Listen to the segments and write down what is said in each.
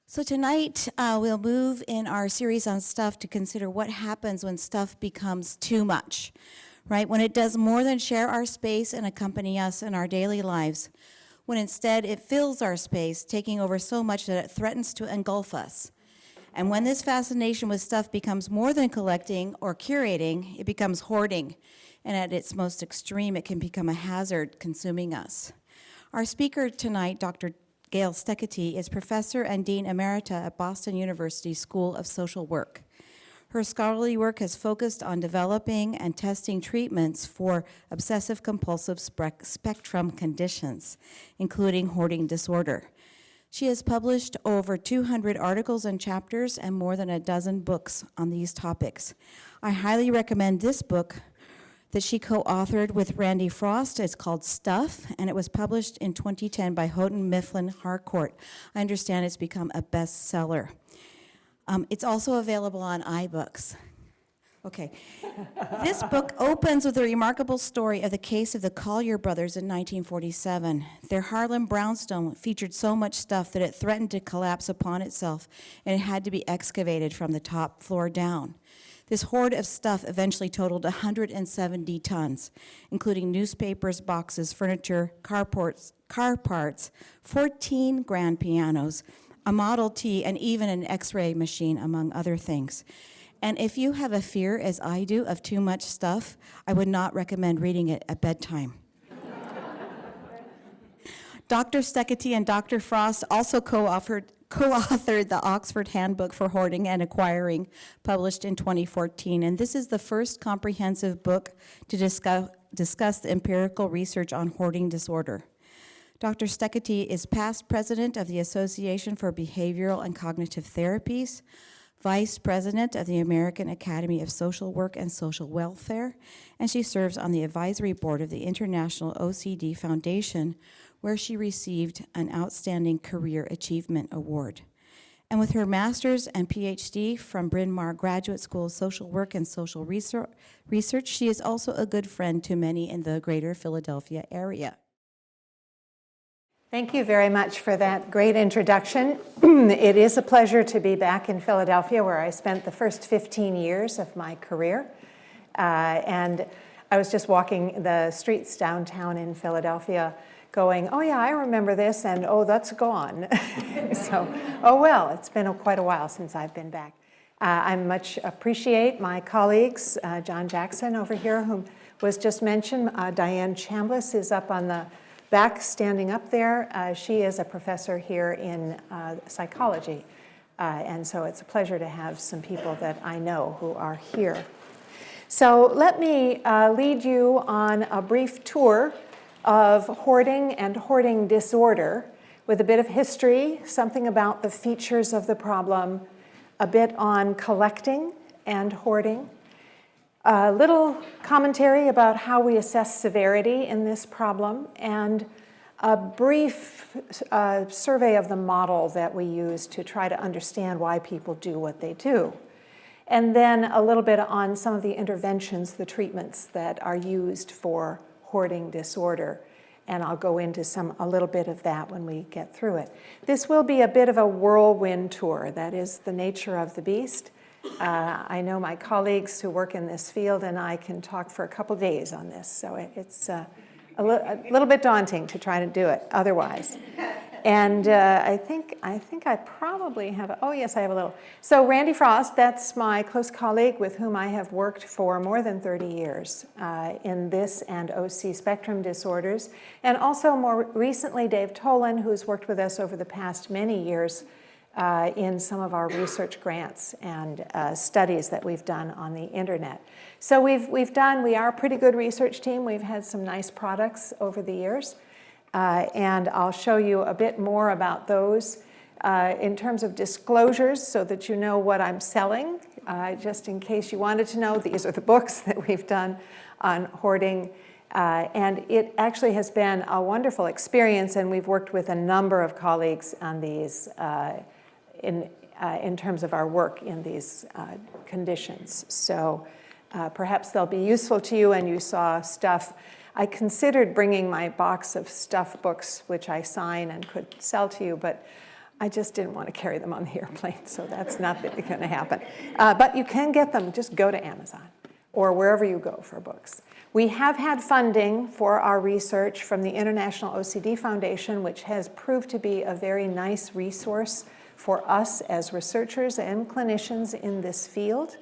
So tonight, we'll move in our series on stuff to consider what happens when stuff becomes too much, right? When it does more than share our space and accompany us in our daily lives, when instead it fills our space, taking over so much that it threatens to engulf us. And when this fascination with stuff becomes more than collecting or curating, it becomes hoarding. And at its most extreme, it can become a hazard consuming us. Our speaker tonight, Dr. Gail Steketee, is professor and dean emerita at Boston University School of Social Work. Her scholarly work has focused on developing and testing treatments for obsessive-compulsive spectrum conditions, including hoarding disorder. She has published over 200 articles and chapters and more than a dozen books on these topics. I highly recommend this book that she co-authored with Randy Frost. It's called Stuff, and it was published in 2010 by Houghton Mifflin Harcourt. I understand it's become a bestseller. It's also available on iBooks. Okay. This book opens with a remarkable story of the case of the Collier brothers in 1947. Their Harlem brownstone featured so much stuff that it threatened to collapse upon itself, and it had to be excavated from the top floor down. This hoard of stuff eventually totaled 170 tons, including newspapers, boxes, furniture, car parts, 14 grand pianos, a Model T, and even an X-ray machine, among other things. And if you have a fear, as I do, of too much stuff, I would not recommend reading it at bedtime. Dr. Steketee and Dr. Frost also co-authored the Oxford Handbook for Hoarding and Acquiring, published in 2014. And this is the first comprehensive book to discuss the empirical research on hoarding disorder. Dr. Steketee is past president of the Association for Behavioral and Cognitive Therapies, vice president of the American Academy of Social Work and Social Welfare, and she serves on the advisory board of the International OCD Foundation, where she received an Outstanding Career Achievement Award. And with her master's and PhD from Bryn Mawr Graduate School of Social Work and Social Research, she is also a good friend to many in the greater Philadelphia area. Thank you very much for that great introduction. It is a pleasure to be back in Philadelphia, where I spent the first 15 years of my career. And I was just walking the streets downtown in Philadelphia going, oh yeah, I remember this, and oh, that's gone. So, oh well, it's been quite a while since I've been back. I much appreciate my colleagues, John Jackson over here, whom was just mentioned. Diane Chambliss is up on the back, standing up there. She is a professor here in psychology. And so it's a pleasure to have some people that I know who are here. So let me lead you on a brief tour of hoarding and hoarding disorder with a bit of history, something about the features of the problem, a bit on collecting and hoarding, a little commentary about how we assess severity in this problem, and a brief survey of the model that we use to try to understand why people do what they do. And then a little bit on some of the interventions, the treatments that are used for hoarding disorder. And I'll go into a little bit of that when we get through it. This will be a bit of a whirlwind tour. That is the nature of the beast. I know my colleagues who work in this field and I can talk for a couple days on this, so it's a little bit daunting to try to do it otherwise. And I think I probably have, oh yes, I have a little. So Randy Frost, that's my close colleague with whom I have worked for more than 30 years in this and OC spectrum disorders. And also more recently, Dave Tolan, who's worked with us over the past many years in some of our research grants and studies that we've done on the internet. So we are a pretty good research team. We've had some nice products over the years. And I'll show you a bit more about those in terms of disclosures so that you know what I'm selling. Just in case you wanted to know, these are the books that we've done on hoarding. And it actually has been a wonderful experience, and we've worked with a number of colleagues on these in terms of our work in these conditions. So perhaps they'll be useful to you, and you saw stuff. I considered bringing my box of stuff books, which I sign and could sell to you, but I just didn't want to carry them on the airplane, so that's not going to happen. But you can get them. Just go to Amazon or wherever you go for books. We have had funding for our research from the International OCD Foundation, which has proved to be a very nice resource for us as researchers and clinicians in this field.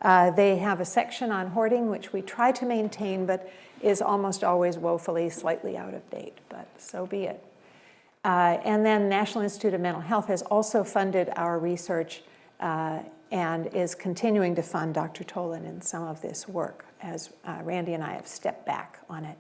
They have a section on hoarding, which we try to maintain, but is almost always woefully slightly out of date, but so be it. And then National Institute of Mental Health has also funded our research and is continuing to fund Dr. Tolan in some of this work as Randy and I have stepped back on it.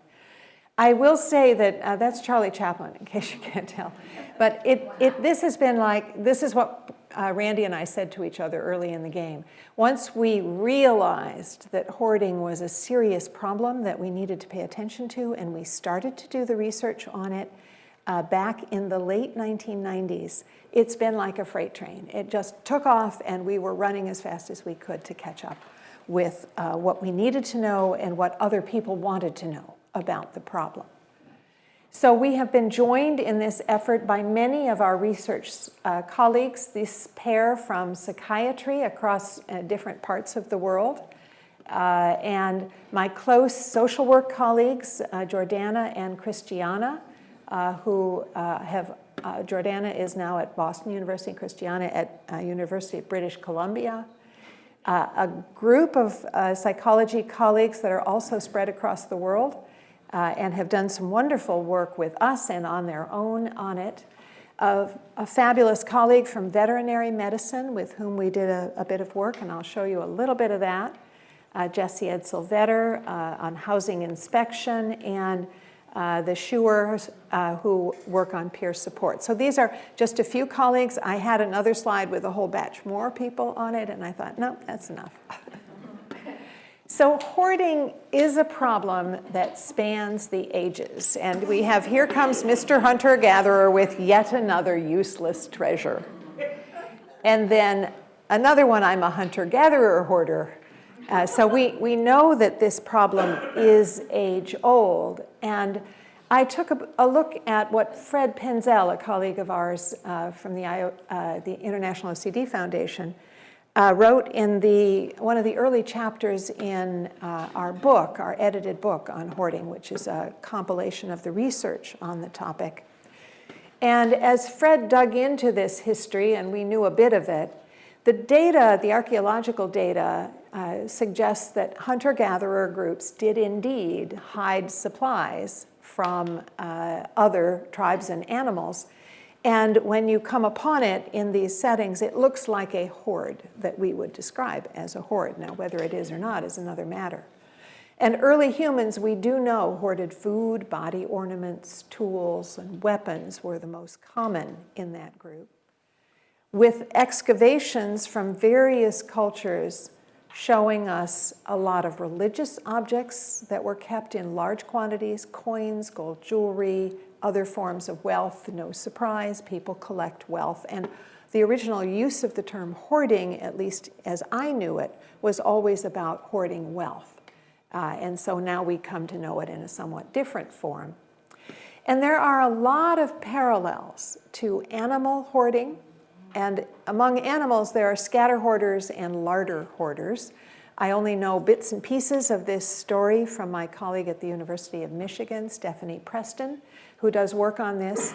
I will say that that's Charlie Chaplin, in case you can't tell. But this has been like, this is what Randy and I said to each other early in the game. Once we realized that hoarding was a serious problem that we needed to pay attention to, and we started to do the research on it back in the late 1990s, it's been like a freight train. It just took off, and we were running as fast as we could to catch up with what we needed to know and what other people wanted to know about the problem. So we have been joined in this effort by many of our research colleagues, this pair from psychiatry across different parts of the world, and my close social work colleagues, Jordana and Christiana, who Jordana is now at Boston University, Christiana at University of British Columbia. A group of psychology colleagues that are also spread across the world and have done some wonderful work with us and on their own on it. A fabulous colleague from veterinary medicine with whom we did a bit of work, and I'll show you a little bit of that. Jesse Edsel-Vetter on housing inspection, and the Schuers who work on peer support. So these are just a few colleagues. I had another slide with a whole batch more people on it, and I thought, no, that's enough. So hoarding is a problem that spans the ages. And we have, here comes Mr. Hunter-Gatherer with yet another useless treasure. And then another one, I'm a hunter-gatherer hoarder. So we know that this problem is age-old. And I took a look at what Fred Penzel, a colleague of ours from the International OCD Foundation, wrote in one of the early chapters in our book, our edited book on hoarding, which is a compilation of the research on the topic. And as Fred dug into this history, and we knew a bit of it, the data, the archaeological data, suggests that hunter-gatherer groups did indeed hide supplies from other tribes and animals. And when you come upon it in these settings, it looks like a hoard that we would describe as a hoard. Now, whether it is or not is another matter. And early humans, we do know, hoarded food, body ornaments, tools, and weapons were the most common in that group. With excavations from various cultures showing us a lot of religious objects that were kept in large quantities, coins, gold jewelry, other forms of wealth. No surprise, people collect wealth. And the original use of the term hoarding, at least as I knew it, was always about hoarding wealth. And so now we come to know it in a somewhat different form. And there are a lot of parallels to animal hoarding. And among animals, there are scatter hoarders and larder hoarders. I only know bits and pieces of this story from my colleague at the University of Michigan, Stephanie Preston, who does work on this.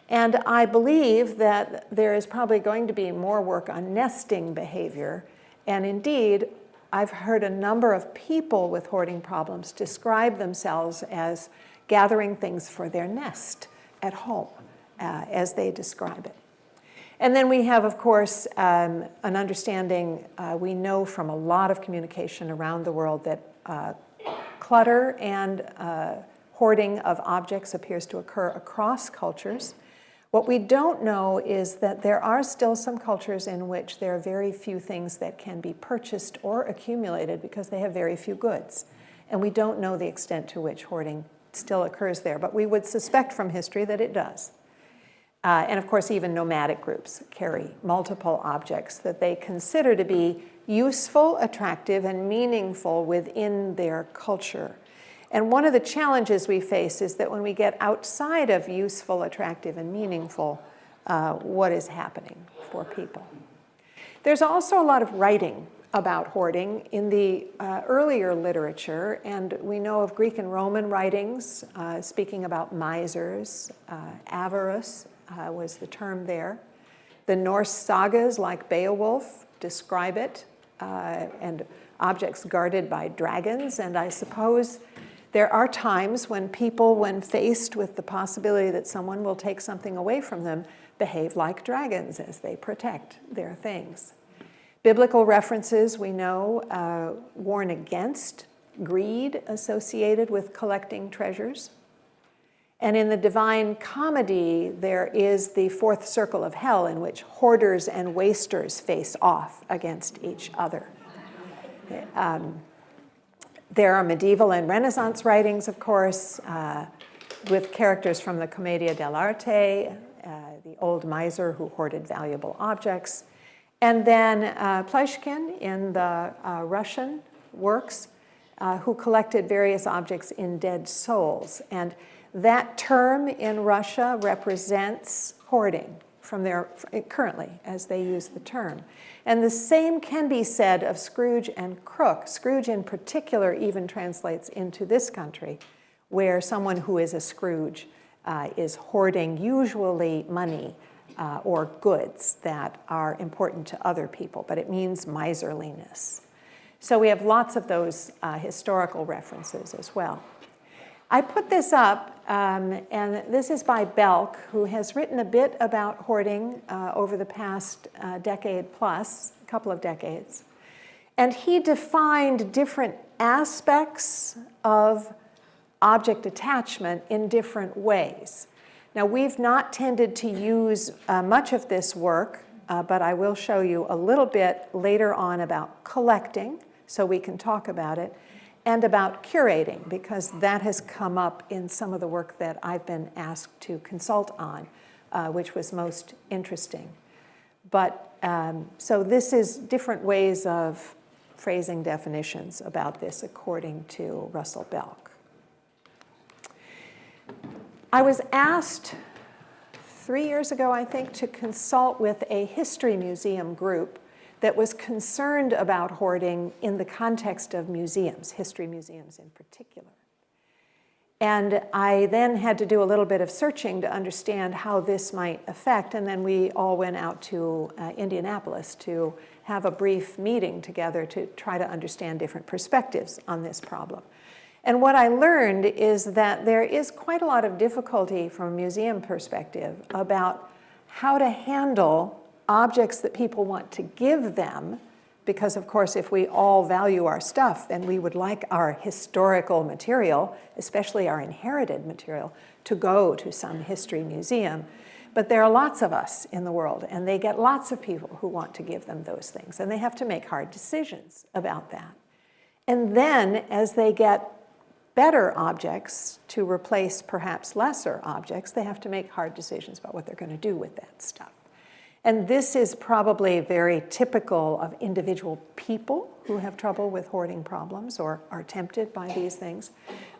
And I believe that there is probably going to be more work on nesting behavior. And indeed, I've heard a number of people with hoarding problems describe themselves as gathering things for their nest at home, as they describe it. And then we have, of course, an understanding, we know from a lot of communication around the world that clutter and hoarding of objects appears to occur across cultures. What we don't know is that there are still some cultures in which there are very few things that can be purchased or accumulated because they have very few goods. And we don't know the extent to which hoarding still occurs there, but we would suspect from history that it does. And of course, even nomadic groups carry multiple objects that they consider to be useful, attractive, and meaningful within their culture. And one of the challenges we face is that when we get outside of useful, attractive, and meaningful, what is happening for people. There's also a lot of writing about hoarding in the earlier literature, and we know of Greek and Roman writings speaking about misers. Avarice was the term there. The Norse sagas like Beowulf describe it, and objects guarded by dragons. And I suppose there are times when people, when faced with the possibility that someone will take something away from them, behave like dragons as they protect their things. Biblical references, we know, warn against greed associated with collecting treasures. And in the Divine Comedy, there is the fourth circle of hell in which hoarders and wasters face off against each other. There are medieval and Renaissance writings, of course, with characters from the Commedia dell'arte, the old miser who hoarded valuable objects. And then Pleshkin in the Russian works, who collected various objects in dead souls. And that term in Russia represents hoarding from their, currently, as they use the term. And the same can be said of Scrooge and Crook. Scrooge in particular even translates into this country, where someone who is a Scrooge is hoarding usually money or goods that are important to other people, but it means miserliness. So we have lots of those historical references as well. I put this up, and this is by Belk, who has written a bit about hoarding over the past decade plus, a couple of decades. And he defined different aspects of object attachment in different ways. Now, we've not tended to use much of this work, but I will show you a little bit later on about collecting, so we can talk about it, and about curating, because that has come up in some of the work that I've been asked to consult on, which was most interesting. But so this is different ways of phrasing definitions about this according to Russell Belk. I was asked 3 years ago, I think, to consult with a history museum group that was concerned about hoarding in the context of museums, history museums in particular. And I then had to do a little bit of searching to understand how this might affect, and then we all went out to Indianapolis to have a brief meeting together to try to understand different perspectives on this problem. And what I learned is that there is quite a lot of difficulty from a museum perspective about how to handle objects that people want to give them, because of course if we all value our stuff, then we would like our historical material, especially our inherited material, to go to some history museum. But there are lots of us in the world, and they get lots of people who want to give them those things, and they have to make hard decisions about that. And then as they get better objects to replace perhaps lesser objects, they have to make hard decisions about what they're going to do with that stuff. And this is probably very typical of individual people who have trouble with hoarding problems or are tempted by these things.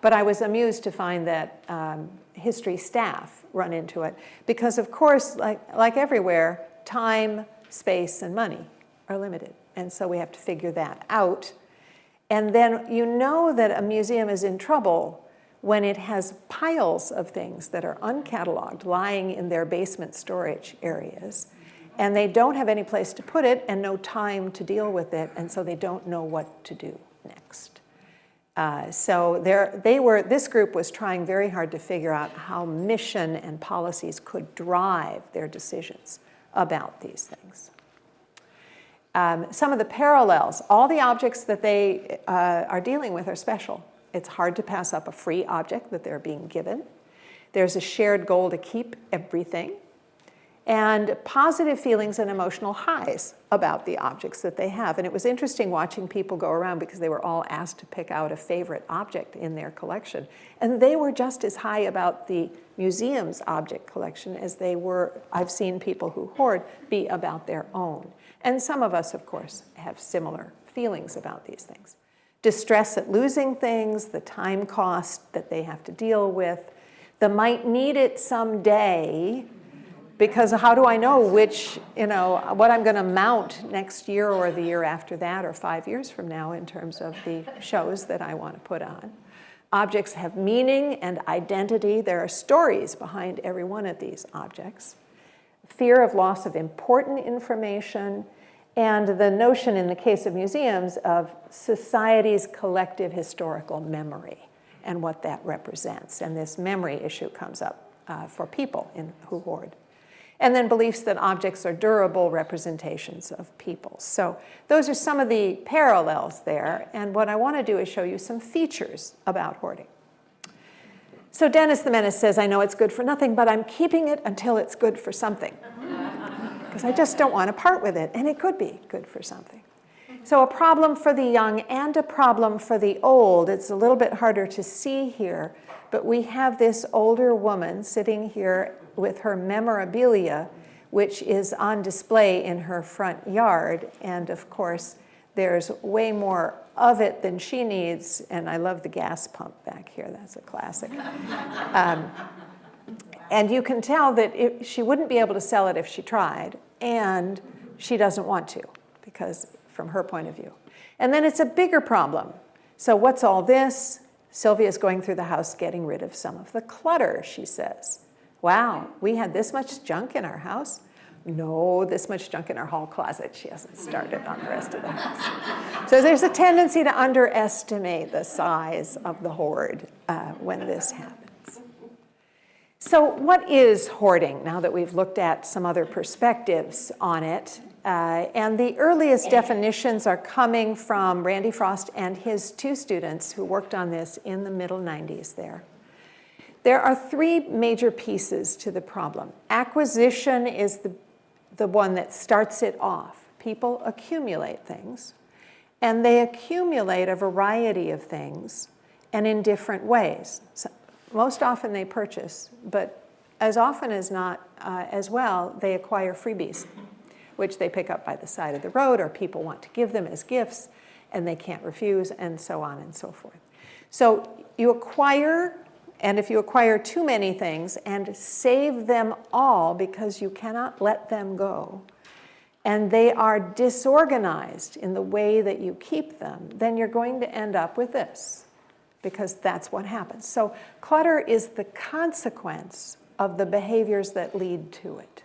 But I was amused to find that history staff run into it because, of course, like everywhere, time, space, and money are limited. And so we have to figure that out. And then you know that a museum is in trouble when it has piles of things that are uncatalogued lying in their basement storage areas. And they don't have any place to put it and no time to deal with it, and so they don't know what to do next. So this group was trying very hard to figure out how mission and policies could drive their decisions about these things. Some of the parallels, all the objects that they are dealing with are special. It's hard to pass up a free object that they're being given. There's a shared goal to keep everything. And positive feelings and emotional highs about the objects that they have. And it was interesting watching people go around because they were all asked to pick out a favorite object in their collection. And they were just as high about the museum's object collection as they were, I've seen people who hoard, be about their own. And some of us, of course, have similar feelings about these things. Distress at losing things, the time cost that they have to deal with, the might need it someday Because how do I know which, what I'm going to mount next year or the year after that or 5 years from now in terms of the shows that I want to put on? Objects have meaning and identity. There are stories behind every one of these objects. Fear of loss of important information, and the notion in the case of museums of society's collective historical memory and what that represents. And this memory issue comes up for people who hoard. And then beliefs that objects are durable representations of people. So those are some of the parallels there. And what I want to do is show you some features about hoarding. So Dennis the Menace says, I know it's good for nothing, but I'm keeping it until it's good for something. Because I just don't want to part with it. And it could be good for something. So a problem for the young and a problem for the old. It's a little bit harder to see here. But we have this older woman sitting here with her memorabilia, which is on display in her front yard. And of course, there's way more of it than she needs. And I love the gas pump back here. That's a classic. And you can tell that she wouldn't be able to sell it if she tried. And she doesn't want to, because from her point of view. And then it's a bigger problem. So what's all this? Sylvia's going through the house getting rid of some of the clutter, she says. Wow, we had this much junk in our house? No, this much junk in our hall closet. She hasn't started on the rest of the house. So there's a tendency to underestimate the size of the hoard when this happens. So what is hoarding, now that we've looked at some other perspectives on it? And the earliest definitions are coming from Randy Frost and his two students who worked on this in the middle 90s there. There are three major pieces to the problem. Acquisition is the one that starts it off. People accumulate things, and they accumulate a variety of things, and in different ways. So most often they purchase, but as often as not as well, they acquire freebies, which they pick up by the side of the road, or people want to give them as gifts, and they can't refuse, and so on and so forth. So you acquire, and if you acquire too many things and save them all because you cannot let them go, and they are disorganized in the way that you keep them, then you're going to end up with this, because that's what happens. So clutter is the consequence of the behaviors that lead to it.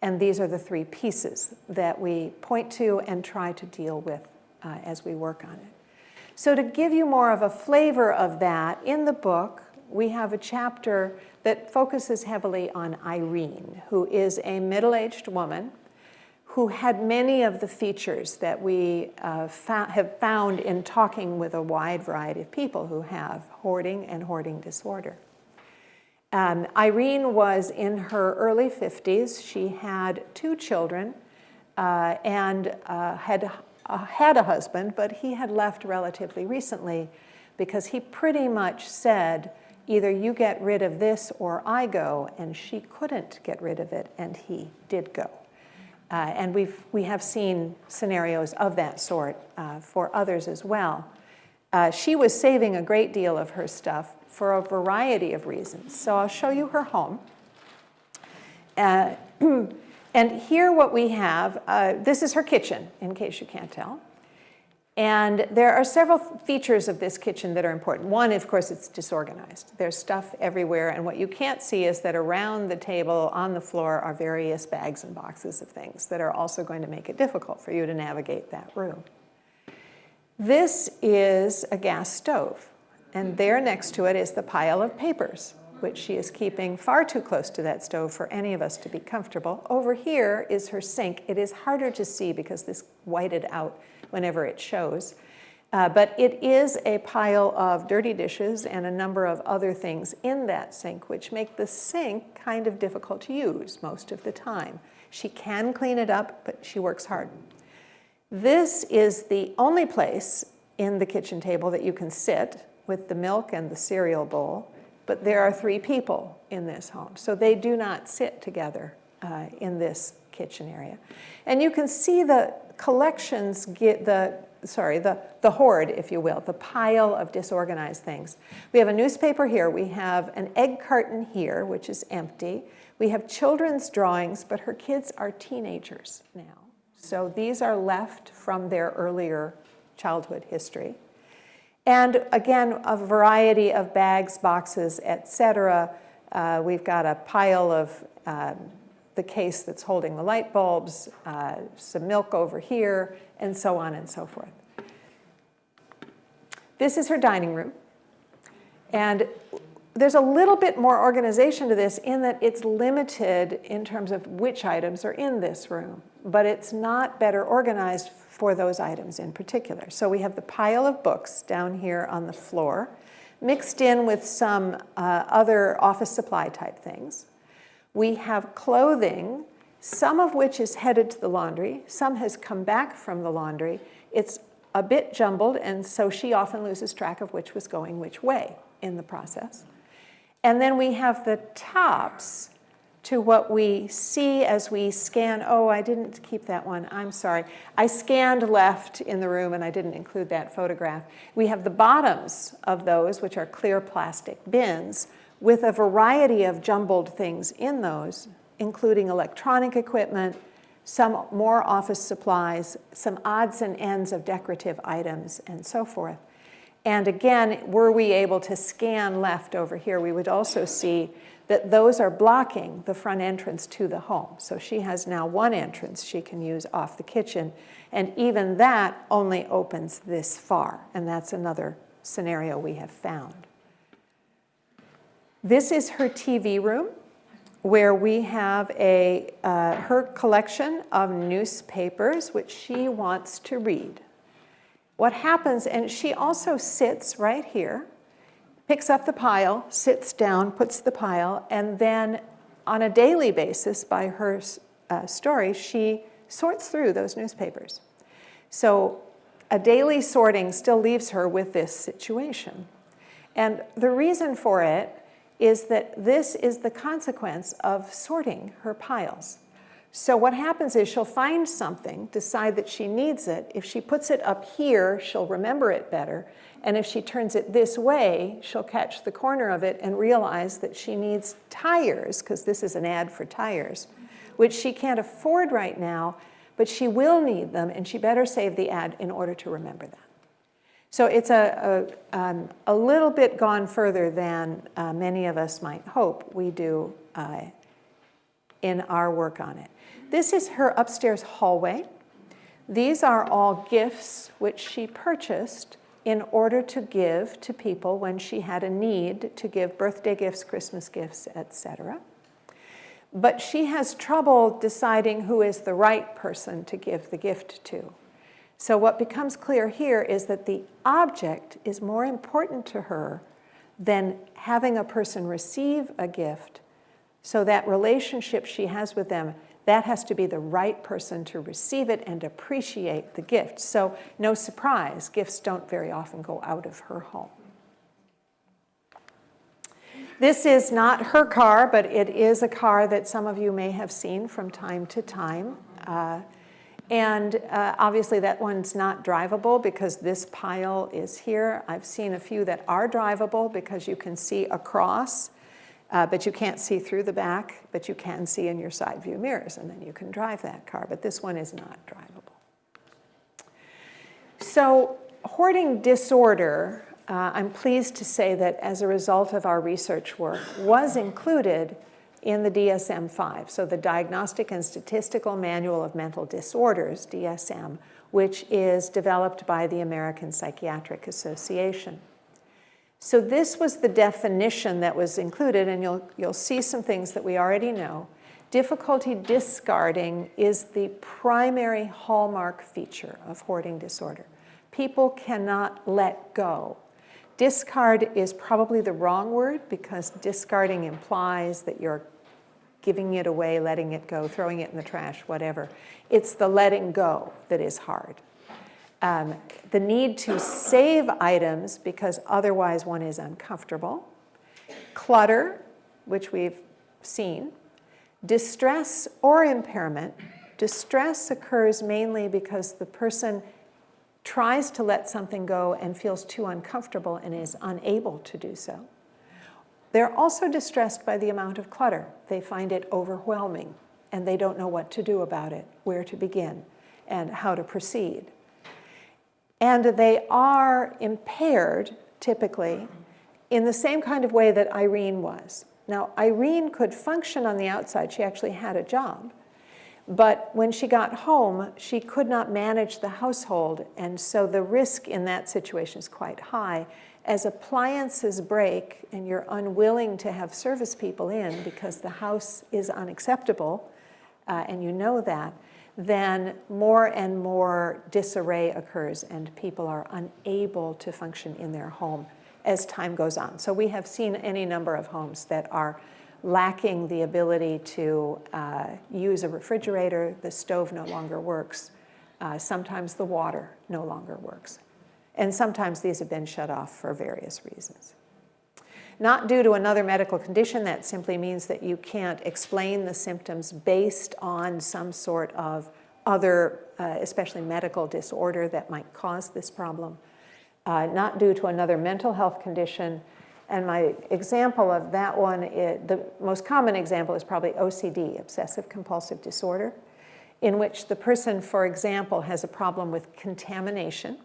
And these are the three pieces that we point to and try to deal with as we work on it. So to give you more of a flavor of that, in the book, we have a chapter that focuses heavily on Irene, who is a middle-aged woman who had many of the features that we have found in talking with a wide variety of people who have hoarding and hoarding disorder. Irene was in her early 50s. She had 2 children and had a husband, but he had left relatively recently because he pretty much said, either you get rid of this or I go, and she couldn't get rid of it, and he did go. And we have seen scenarios of that sort for others as well. She was saving a great deal of her stuff for a variety of reasons. So I'll show you her home. And here what we have, this is her kitchen, in case you can't tell. And there are several features of this kitchen that are important. One, of course, it's disorganized. There's stuff everywhere, and what you can't see is that around the table, on the floor, are various bags and boxes of things that are also going to make it difficult for you to navigate that room. This is a gas stove, and there next to it is the pile of papers, which she is keeping far too close to that stove for any of us to be comfortable. Over here is her sink. It is harder to see because this whited out whenever it shows. But it is a pile of dirty dishes and a number of other things in that sink, which make the sink kind of difficult to use most of the time. She can clean it up, but she works hard. This is the only place in the kitchen table that you can sit with the milk and the cereal bowl, but there are 3 people in this home, so they do not sit together in this kitchen area. And you can see the collections, the hoard, if you will, the pile of disorganized things. We have a newspaper here. We have an egg carton here, which is empty. We have children's drawings, but her kids are teenagers now. So these are left from their earlier childhood history. And again, a variety of bags, boxes, etc. We've got a pile of the case that's holding the light bulbs, some milk over here, and so on and so forth. This is her dining room. And there's a little bit more organization to this in that it's limited in terms of which items are in this room, but it's not better organized for those items in particular. So we have the pile of books down here on the floor, mixed in with some other office supply type things. We have clothing, some of which is headed to the laundry, some has come back from the laundry. It's a bit jumbled, and so she often loses track of which was going which way in the process. And then we have the tops to what we see as we scan. Oh, I didn't keep that one. I'm sorry. I scanned left in the room, and I didn't include that photograph. We have the bottoms of those, which are clear plastic bins, with a variety of jumbled things in those, including electronic equipment, some more office supplies, some odds and ends of decorative items, and so forth. And again, were we able to scan left over here, we would also see that those are blocking the front entrance to the home. So she has now one entrance she can use off the kitchen, and even that only opens this far, and that's another scenario we have found. This is her TV room, where we have her collection of newspapers, which she wants to read. What happens, and she also sits right here, picks up the pile, sits down, puts the pile, and then on a daily basis, by her story, she sorts through those newspapers. So a daily sorting still leaves her with this situation. And the reason for it is that this is the consequence of sorting her piles. So what happens is she'll find something, decide that she needs it. If she puts it up here, she'll remember it better. And if she turns it this way, she'll catch the corner of it and realize that she needs tires, because this is an ad for tires, which she can't afford right now, but she will need them, and she better save the ad in order to remember that. So it's a little bit gone further than many of us might hope we do in our work on it. This is her upstairs hallway. These are all gifts which she purchased in order to give to people when she had a need to give birthday gifts, Christmas gifts, etc. But she has trouble deciding who is the right person to give the gift to. So what becomes clear here is that the object is more important to her than having a person receive a gift. So that relationship she has with them, that has to be the right person to receive it and appreciate the gift. So no surprise, gifts don't very often go out of her home. This is not her car, but it is a car that some of you may have seen from time to time. Obviously that one's not drivable because this pile is here. I've seen a few that are drivable because you can see across, but you can't see through the back, but you can see in your side view mirrors, and then you can drive that car, but this one is not drivable. So hoarding disorder, I'm pleased to say that as a result of our research work, was included in the DSM-5, so the Diagnostic and Statistical Manual of Mental Disorders, DSM, which is developed by the American Psychiatric Association. So this was the definition that was included, and you'll see some things that we already know. Difficulty discarding is the primary hallmark feature of hoarding disorder. People cannot let go. Discard is probably the wrong word because discarding implies that you're giving it away, letting it go, throwing it in the trash, whatever. It's the letting go that is hard. The need to save items because otherwise one is uncomfortable. Clutter, which we've seen. Distress or impairment. Distress occurs mainly because the person tries to let something go and feels too uncomfortable and is unable to do so. They're also distressed by the amount of clutter. They find it overwhelming, and they don't know what to do about it, where to begin, and how to proceed. And they are impaired, typically, in the same kind of way that Irene was. Now, Irene could function on the outside. She actually had a job. But when she got home, she could not manage the household, and so the risk in that situation is quite high. As appliances break and you're unwilling to have service people in because the house is unacceptable, and you know that, then more and more disarray occurs and people are unable to function in their home as time goes on. So we have seen any number of homes that are lacking the ability to use a refrigerator, the stove no longer works, sometimes the water no longer works. And sometimes these have been shut off for various reasons. Not due to another medical condition, that simply means that you can't explain the symptoms based on some sort of other, especially medical disorder that might cause this problem. Not due to another mental health condition. And my example of that one, the most common example is probably OCD, obsessive compulsive disorder, in which the person, for example, has a problem with contamination.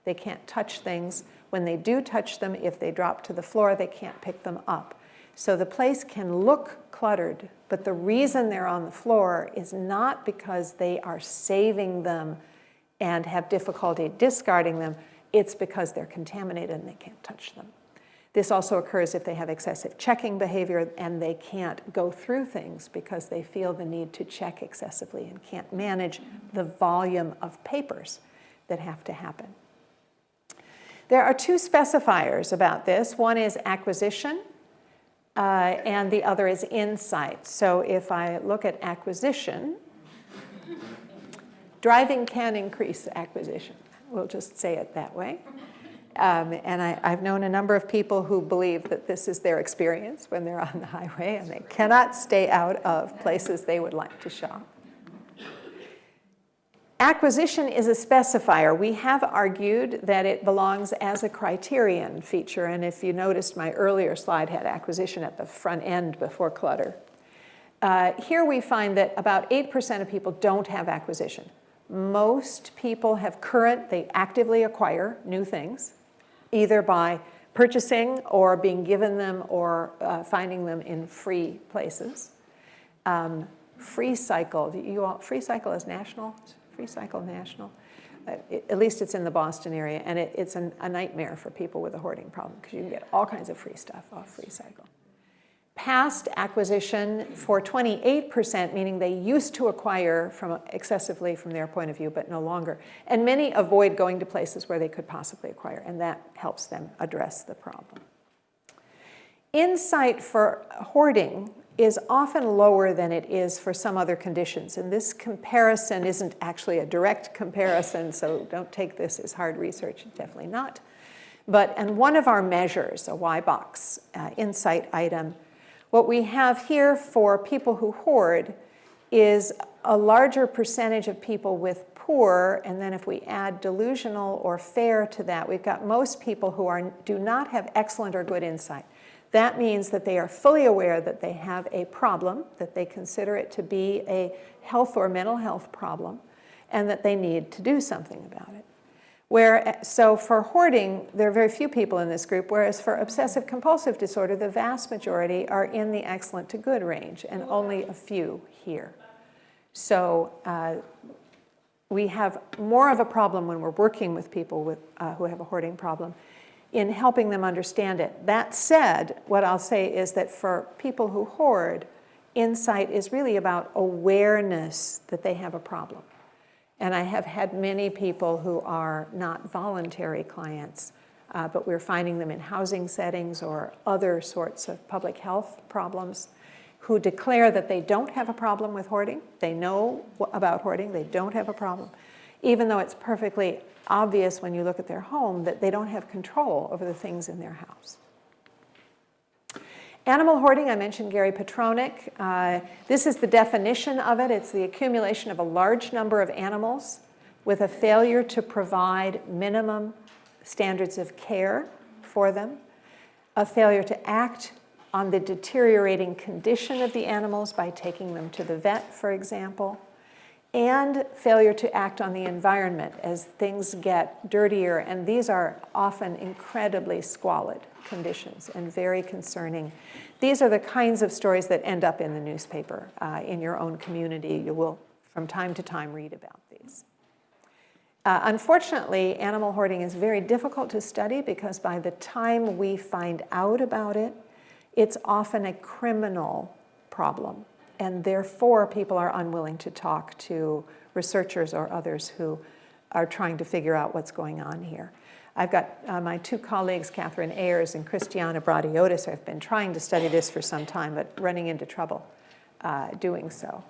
They can't touch things. When they do touch them, if they drop to the floor, they can't pick them up. So the place can look cluttered, but the reason they're on the floor is not because they are saving them and have difficulty discarding them. It's because they're contaminated and they can't touch them. This also occurs if they have excessive checking behavior and they can't go through things because they feel the need to check excessively and can't manage the volume of papers that have to happen. There are two specifiers about this. One is acquisition, and the other is insight. So if I look at acquisition, driving can increase acquisition. We'll just say it that way. And I've known a number of people who believe that this is their experience when they're on the highway and they cannot stay out of places they would like to shop. Acquisition is a specifier. We have argued that it belongs as a criterion feature, and if you noticed, my earlier slide had acquisition at the front end before clutter. Here we find that about 8% of people don't have acquisition. Most people have current, they actively acquire new things, either by purchasing or being given them or finding them in free places. Free Cycle, Free Cycle is national? Free Cycle national? At least it's in the Boston area, and it's a nightmare for people with a hoarding problem because you can get all kinds of free stuff off Free Cycle. Past acquisition for 28%, meaning they used to acquire excessively from their point of view, but no longer. And many avoid going to places where they could possibly acquire, and that helps them address the problem. Insight for hoarding is often lower than it is for some other conditions. And this comparison isn't actually a direct comparison, so don't take this as hard research, definitely not. But in one of our measures, a Y-box insight item, what we have here for people who hoard is a larger percentage of people with poor, and then if we add delusional or fair to that, we've got most people who do not have excellent or good insight. That means that they are fully aware that they have a problem, that they consider it to be a health or mental health problem, and that they need to do something about it. So for hoarding, there are very few people in this group, whereas for obsessive compulsive disorder, the vast majority are in the excellent to good range, and only a few here. So we have more of a problem when we're working with people who have a hoarding problem in helping them understand it. That said, what I'll say is that for people who hoard, insight is really about awareness that they have a problem. And I have had many people who are not voluntary clients, but we're finding them in housing settings or other sorts of public health problems, who declare that they don't have a problem with hoarding. They know about hoarding, they don't have a problem, even though it's perfectly obvious when you look at their home that they don't have control over the things in their house. Animal hoarding, I mentioned Gary Petronik. This is the definition of it. It's the accumulation of a large number of animals with a failure to provide minimum standards of care for them, a failure to act on the deteriorating condition of the animals by taking them to the vet, for example, and failure to act on the environment as things get dirtier. And these are often incredibly squalid conditions and very concerning. These are the kinds of stories that end up in the newspaper in your own community. You will, from time to time, read about these. Unfortunately, animal hoarding is very difficult to study because by the time we find out about it, it's often a criminal problem. And therefore, people are unwilling to talk to researchers or others who are trying to figure out what's going on here. I've got my two colleagues, Catherine Ayers and Christiana Bradiotis, have been trying to study this for some time, but running into trouble doing so.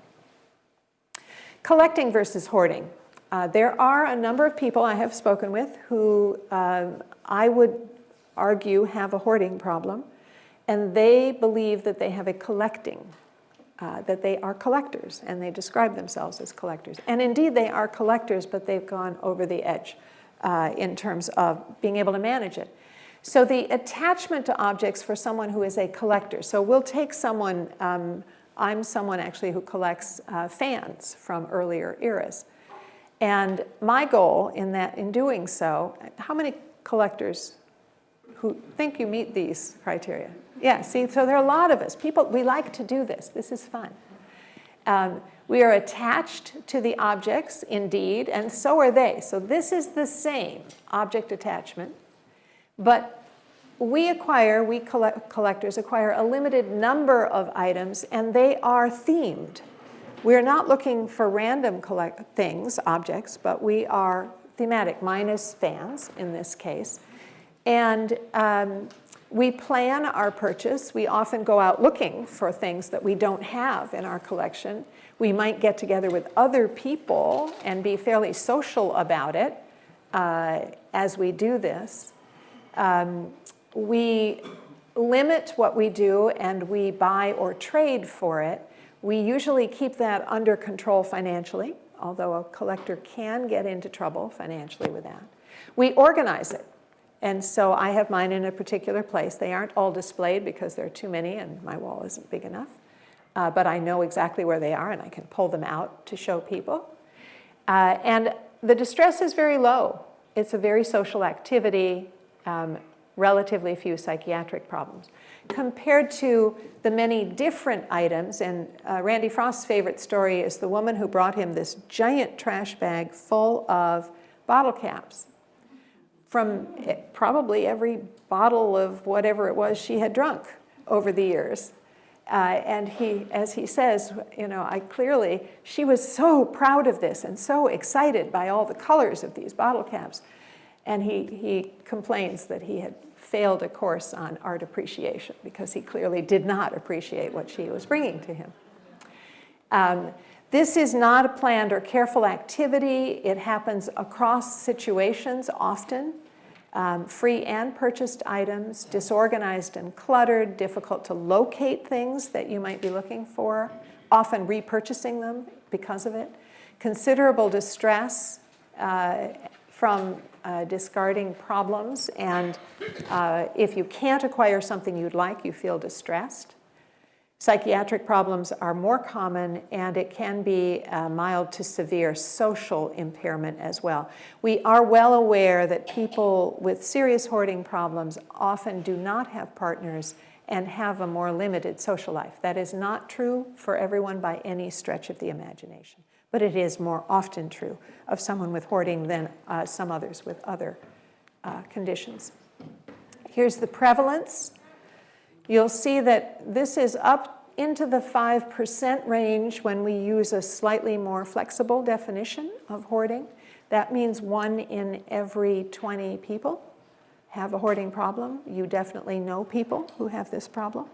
Collecting versus hoarding. There are a number of people I have spoken with who I would argue have a hoarding problem, and they believe that they have a collecting that they are collectors, and they describe themselves as collectors. And indeed, they are collectors, but they've gone over the edge in terms of being able to manage it. So the attachment to objects for someone who is a collector. So we'll take someone, I'm someone actually who collects fans from earlier eras. And my goal in doing so, how many collectors who think you meet these criteria? Yeah, see, so there are a lot of us. People, we like to do this. This is fun. We are attached to the objects, indeed, and so are they. So this is the same object attachment. But collectors acquire a limited number of items, and they are themed. We're not looking for random things, objects, but we are thematic. Mine is fans, in this case. And we plan our purchase. We often go out looking for things that we don't have in our collection. We might get together with other people and be fairly social about it as we do this. We limit what we do and we buy or trade for it. We usually keep that under control financially, although a collector can get into trouble financially with that. We organize it. And so I have mine in a particular place. They aren't all displayed because there are too many and my wall isn't big enough. But I know exactly where they are and I can pull them out to show people. And the distress is very low. It's a very social activity, relatively few psychiatric problems. Compared to the many different items, and Randy Frost's favorite story is the woman who brought him this giant trash bag full of bottle caps from probably every bottle of whatever it was she had drunk over the years. And he, as he says, you know, she was so proud of this and so excited by all the colors of these bottle caps. And he complains that he had failed a course on art appreciation because he clearly did not appreciate what she was bringing to him. This is not a planned or careful activity. It happens across situations often. Free and purchased items, disorganized and cluttered, difficult to locate things that you might be looking for, often repurchasing them because of it. Considerable distress from discarding problems, and if you can't acquire something you'd like, you feel distressed. Psychiatric problems are more common, and it can be mild to severe social impairment as well. We are well aware that people with serious hoarding problems often do not have partners and have a more limited social life. That is not true for everyone by any stretch of the imagination, but it is more often true of someone with hoarding than some others with other conditions. Here's the prevalence. You'll see that this is up into the 5% range when we use a slightly more flexible definition of hoarding. That means 1 in every 20 people have a hoarding problem. You definitely know people who have this problem.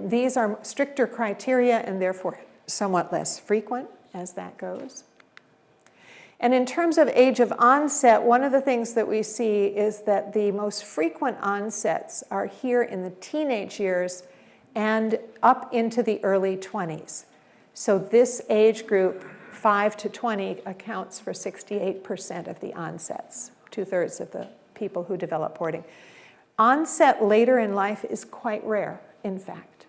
These are stricter criteria and therefore somewhat less frequent as that goes. And in terms of age of onset, one of the things that we see is that the most frequent onsets are here in the teenage years and up into the early 20s. So this age group, 5 to 20, accounts for 68% of the onsets, 2/3 of the people who develop hoarding. Onset later in life is quite rare, in fact.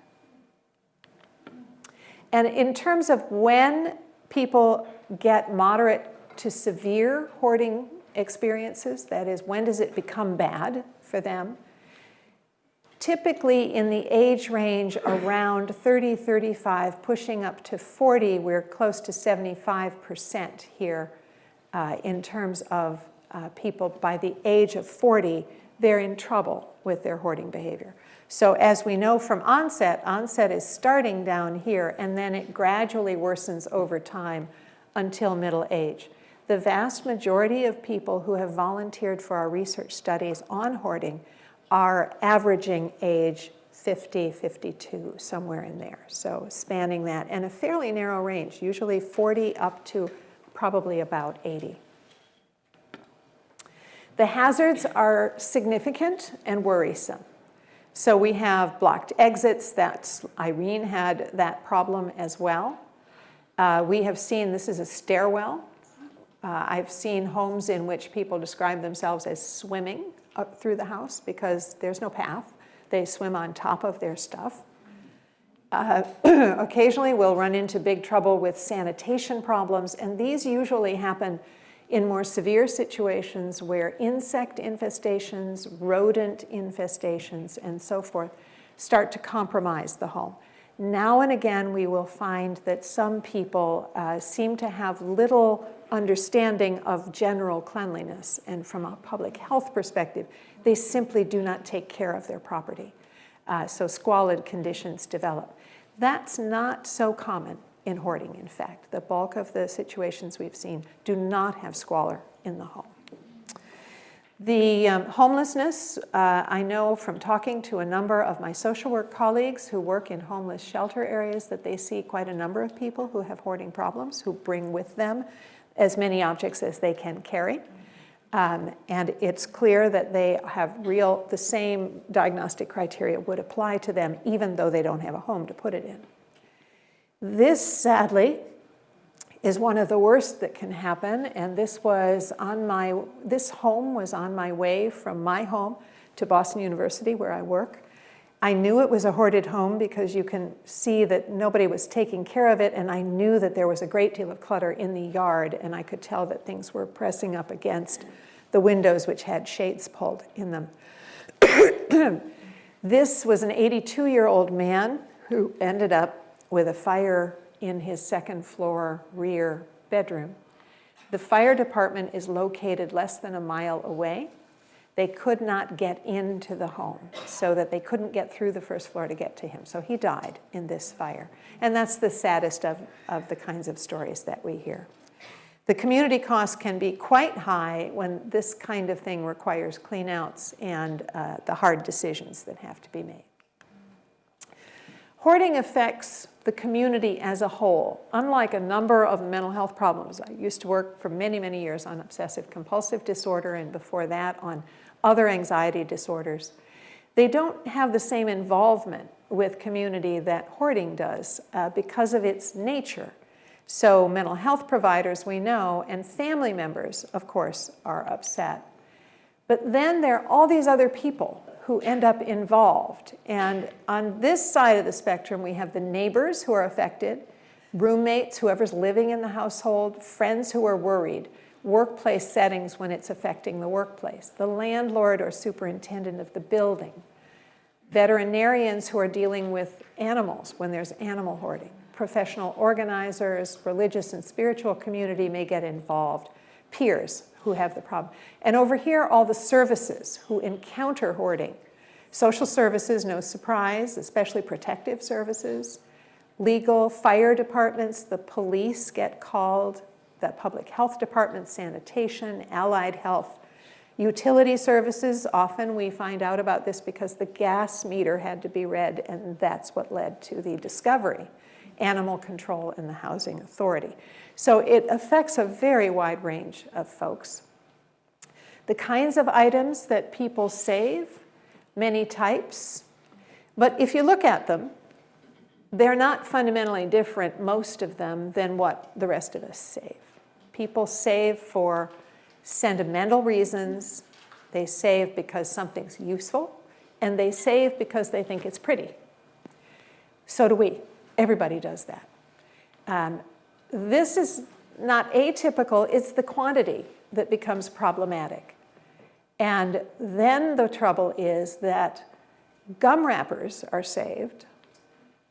And in terms of when people get moderate to severe hoarding experiences, that is, when does it become bad for them? Typically in the age range around 30, 35, pushing up to 40, we're close to 75% here in terms of people by the age of 40, they're in trouble with their hoarding behavior. So as we know from onset, onset is starting down here, and then it gradually worsens over time until middle age. The vast majority of people who have volunteered for our research studies on hoarding are averaging age 50, 52, somewhere in there. So spanning that, and a fairly narrow range, usually 40 up to probably about 80. The hazards are significant and worrisome. So we have blocked exits. Irene had that problem as well. We have seen, this is a stairwell. I've seen homes in which people describe themselves as swimming up through the house because there's no path. They swim on top of their stuff. Occasionally we'll run into big trouble with sanitation problems, and these usually happen in more severe situations where insect infestations, rodent infestations, and so forth start to compromise the home. Now and again, we will find that some people seem to have little understanding of general cleanliness, and from a public health perspective, they simply do not take care of their property. So squalid conditions develop. That's not so common in hoarding, in fact. The bulk of the situations we've seen do not have squalor in the home. The homelessness, I know from talking to a number of my social work colleagues who work in homeless shelter areas that they see quite a number of people who have hoarding problems, who bring with them as many objects as they can carry. And it's clear that they have the same diagnostic criteria would apply to them even though they don't have a home to put it in. This, sadly, is one of the worst that can happen, and this home was on my way from my home to Boston University, where I work. I knew it was a hoarded home because you can see that nobody was taking care of it, and I knew that there was a great deal of clutter in the yard, and I could tell that things were pressing up against the windows, which had shades pulled in them. This was an 82-year-old man who ended up with a fire in his second floor rear bedroom. The fire department is located less than a mile away. They could not get into the home, so that they couldn't get through the first floor to get to him. So he died in this fire. And that's the saddest of the kinds of stories that we hear. The community costs can be quite high when this kind of thing requires cleanouts and the hard decisions that have to be made. Hoarding affects the community as a whole. Unlike a number of mental health problems, I used to work for many, many years on obsessive compulsive disorder, and before that on other anxiety disorders. They don't have the same involvement with community that hoarding does because of its nature. So mental health providers, we know, and family members, of course, are upset. But then there are all these other people who end up involved. And on this side of the spectrum, we have the neighbors who are affected, roommates, whoever's living in the household, friends who are worried, workplace settings when it's affecting the workplace, the landlord or superintendent of the building, veterinarians who are dealing with animals when there's animal hoarding, professional organizers, religious and spiritual community may get involved, peers who have the problem. And over here, all the services who encounter hoarding. Social services, no surprise, especially protective services. Legal, fire departments, the police get called, the public health department, sanitation, allied health. Utility services, often we find out about this because the gas meter had to be read, and that's what led to the discovery. Animal control and the housing authority. So it affects a very wide range of folks. The kinds of items that people save, many types, but if you look at them, they're not fundamentally different, most of them, than what the rest of us save. People save for sentimental reasons. They save because something's useful. and they save because they think it's pretty. So do we. Everybody does that. This is not atypical, it's the quantity that becomes problematic. And then the trouble is that gum wrappers are saved,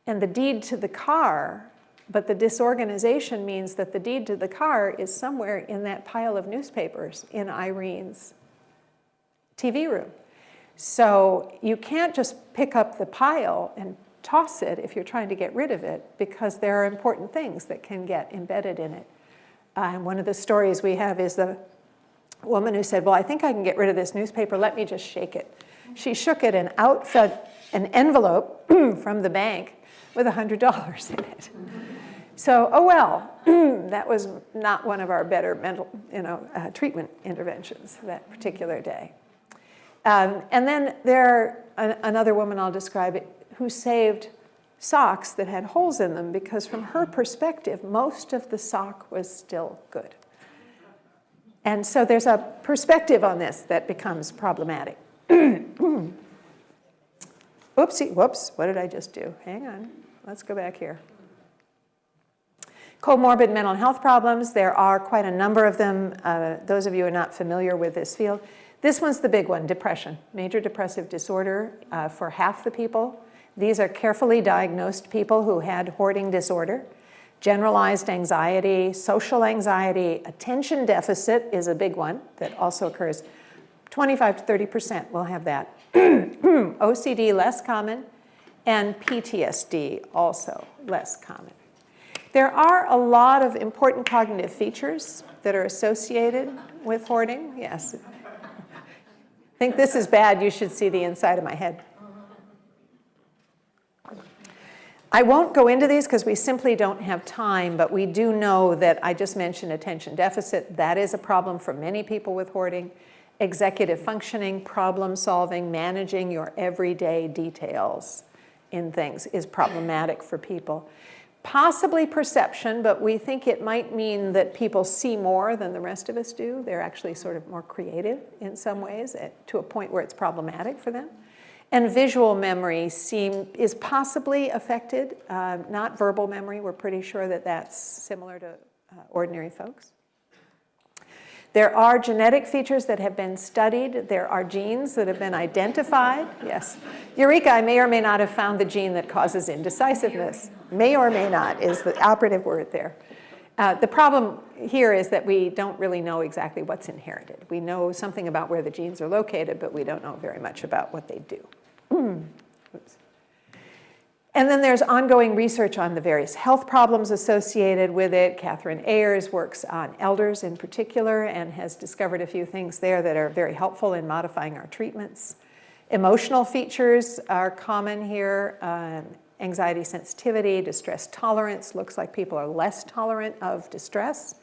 and the deed to the car, but the disorganization means that the deed to the car is somewhere in that pile of newspapers in Irene's TV room. So you can't just pick up the pile and toss it if you're trying to get rid of it, because there are important things that can get embedded in it. And one of the stories we have is the woman who said, well, I think I can get rid of this newspaper, let me just shake it. She shook it, and out fell an envelope from the bank with $100 in it. So, oh well, that was not one of our better mental, treatment interventions that particular day. And then another woman, I'll describe it, who saved socks that had holes in them because from her perspective, most of the sock was still good. And so there's a perspective on this that becomes problematic. Oopsie, whoops, what did I just do? Hang on, let's go back here. Comorbid mental health problems, there are quite a number of them. Those of you who are not familiar with this field. This one's the big one, depression, major depressive disorder for half the people. These are carefully diagnosed people who had hoarding disorder. Generalized anxiety, social anxiety, attention deficit is a big one that also occurs. 25 to 30% will have that. OCD, less common, and PTSD, also less common. There are a lot of important cognitive features that are associated with hoarding. Yes. I think this is bad. You should see the inside of my head. I won't go into these because we simply don't have time, but we do know that I just mentioned attention deficit. That is a problem for many people with hoarding. Executive functioning, problem solving, managing your everyday details in things is problematic for people. Possibly perception, but we think it might mean that people see more than the rest of us do. They're actually sort of more creative in some ways to a point where it's problematic for them. And visual memory is possibly affected, not verbal memory. We're pretty sure that that's similar to ordinary folks. There are genetic features that have been studied. There are genes that have been identified. Yes. Eureka, I may or may not have found the gene that causes indecisiveness. May or may not is the operative word there. The problem here is that we don't really know exactly what's inherited. We know something about where the genes are located, but we don't know very much about what they do. Oops. And then there's ongoing research on the various health problems associated with it. Catherine Ayers works on elders in particular and has discovered a few things there that are very helpful in modifying our treatments. Emotional features are common here. Anxiety sensitivity, distress tolerance. Looks like people are less tolerant of distress.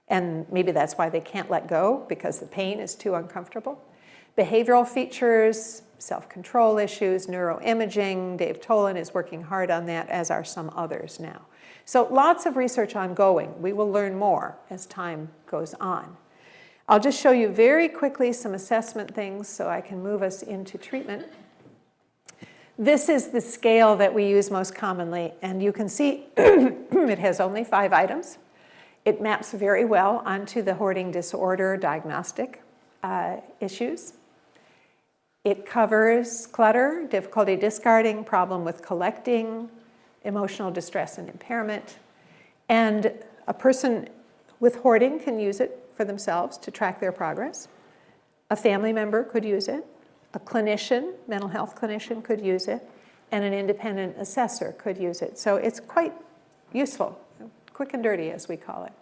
And maybe that's why they can't let go, because the pain is too uncomfortable. Behavioral features, self-control issues, neuroimaging. Dave Tolan is working hard on that, as are some others now. So lots of research ongoing. We will learn more as time goes on. I'll just show you very quickly some assessment things so I can move us into treatment. This is the scale that we use most commonly, and you can see it has only 5 items. It maps very well onto the hoarding disorder diagnostic issues. It covers clutter, difficulty discarding, problem with collecting, emotional distress and impairment. And a person with hoarding can use it for themselves to track their progress. A family member could use it. A clinician, mental health clinician, could use it. And an independent assessor could use it. So it's quite useful, quick and dirty, as we call it.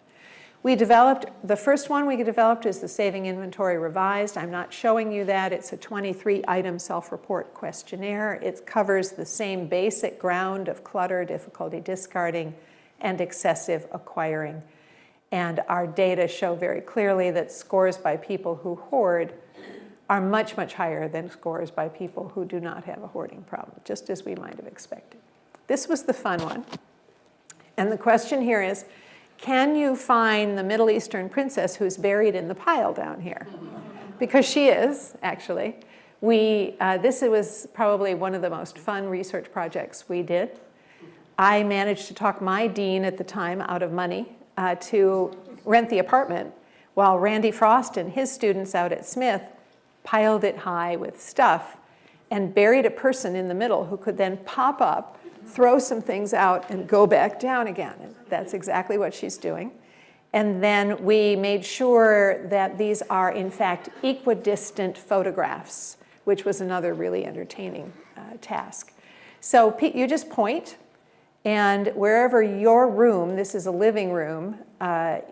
The first one we developed is the Saving Inventory Revised. I'm not showing you that. It's a 23-item self-report questionnaire. It covers the same basic ground of clutter, difficulty discarding, and excessive acquiring. And our data show very clearly that scores by people who hoard are much, much higher than scores by people who do not have a hoarding problem, just as we might have expected. This was the fun one. And the question here is, can you find the Middle Eastern princess who's buried in the pile down here? Because she is, actually. This was probably one of the most fun research projects we did. I managed to talk my dean at the time out of money to rent the apartment, while Randy Frost and his students out at Smith piled it high with stuff and buried a person in the middle who could then pop up, throw some things out, and go back down again. And that's exactly what she's doing. And then we made sure that these are, in fact, equidistant photographs, which was another really entertaining task. So you just point, and wherever your room, this is a living room,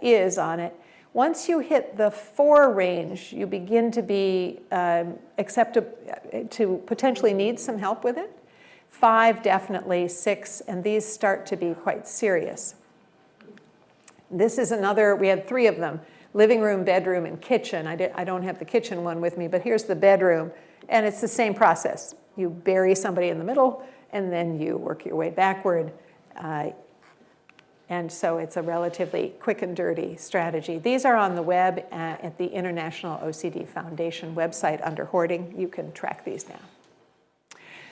is on it, once you hit the 4 range, you begin to be acceptable, to potentially need some help with it. 5, definitely, 6, and these start to be quite serious. This is another, we had 3 of them, living room, bedroom, and kitchen. I don't have the kitchen one with me, but here's the bedroom, and it's the same process. You bury somebody in the middle, and then you work your way backward. And so it's a relatively quick and dirty strategy. These are on the web at the International OCD Foundation website under Hoarding. You can track these now.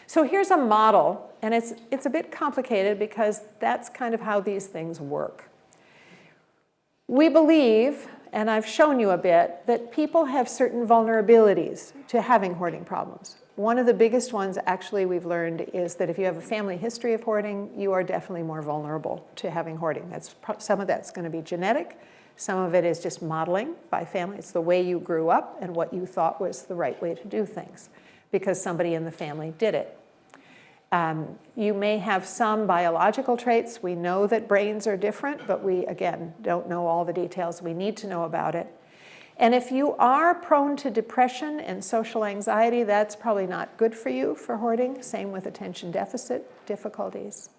So here's a model, and it's a bit complicated because that's kind of how these things work. We believe, and I've shown you a bit, that people have certain vulnerabilities to having hoarding problems. One of the biggest ones, actually, we've learned is that if you have a family history of hoarding, you are definitely more vulnerable to having hoarding. Some of that's going to be genetic. Some of it is just modeling by family. It's the way you grew up and what you thought was the right way to do things because somebody in the family did it. You may have some biological traits. We know that brains are different, but we, again, don't know all the details we need to know about it. And if you are prone to depression and social anxiety, that's probably not good for you for hoarding. Same with attention deficit difficulties.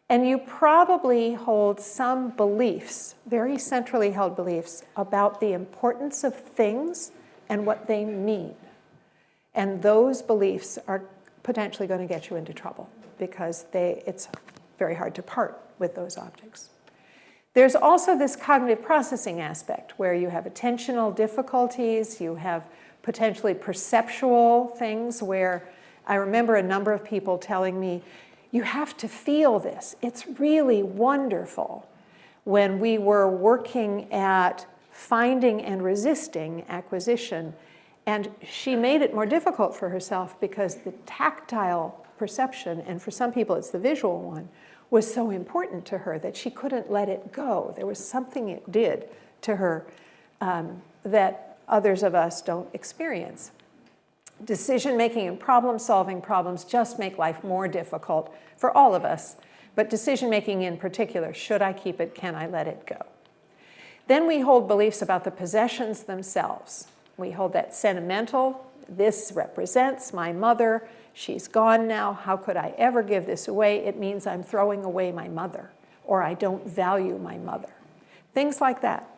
And you probably hold some beliefs, very centrally held beliefs, about the importance of things and what they mean. And those beliefs are potentially going to get you into trouble because it's very hard to part with those objects. There's also this cognitive processing aspect where you have attentional difficulties, you have potentially perceptual things where I remember a number of people telling me, you have to feel this. It's really wonderful. When we were working at finding and resisting acquisition, and she made it more difficult for herself because the tactile perception, and for some people it's the visual one, was so important to her that she couldn't let it go. There was something it did to her that others of us don't experience. Decision-making and problem-solving problems just make life more difficult for all of us, but decision-making in particular, should I keep it, can I let it go? Then we hold beliefs about the possessions themselves. We hold that sentimental, this represents my mother, she's gone now, how could I ever give this away? It means I'm throwing away my mother, or I don't value my mother. Things like that.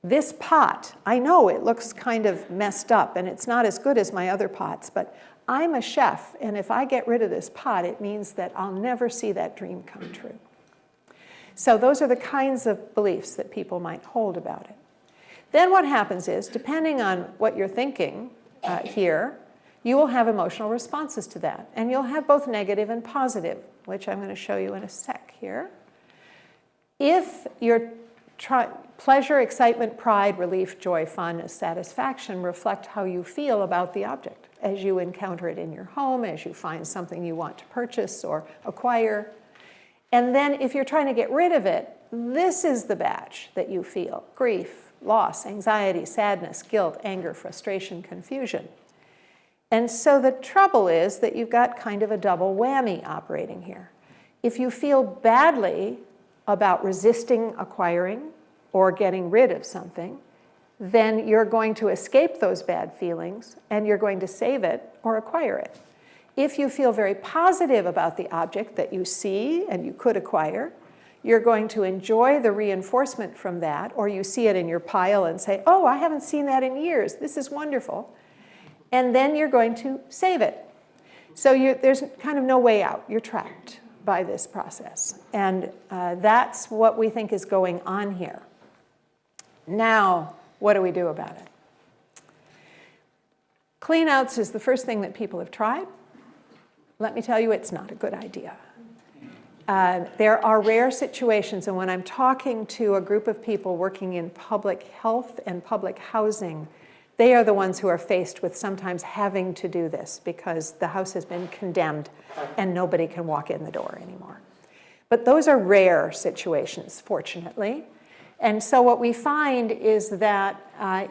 This pot, I know it looks kind of messed up and it's not as good as my other pots, but I'm a chef, and if I get rid of this pot, it means that I'll never see that dream come true. So those are the kinds of beliefs that people might hold about it. Then what happens is, depending on what you're thinking here, you will have emotional responses to that. And you'll have both negative and positive, which I'm going to show you in a sec here. If your pleasure, excitement, pride, relief, joy, fun, satisfaction reflect how you feel about the object as you encounter it in your home, as you find something you want to purchase or acquire. And then if you're trying to get rid of it, this is the batch that you feel: grief, loss, anxiety, sadness, guilt, anger, frustration, confusion. And so the trouble is that you've got kind of a double whammy operating here. If you feel badly about resisting acquiring or getting rid of something, then you're going to escape those bad feelings and you're going to save it or acquire it. If you feel very positive about the object that you see and you could acquire, you're going to enjoy the reinforcement from that, or you see it in your pile and say, oh, I haven't seen that in years. This is wonderful. And then you're going to save it. So there's kind of no way out. You're trapped by this process. And that's what we think is going on here. Now, what do we do about it? Clean-outs is the first thing that people have tried. Let me tell you, it's not a good idea. There are rare situations, and when I'm talking to a group of people working in public health and public housing, they are the ones who are faced with sometimes having to do this because the house has been condemned and nobody can walk in the door anymore. But those are rare situations, fortunately. And so what we find is that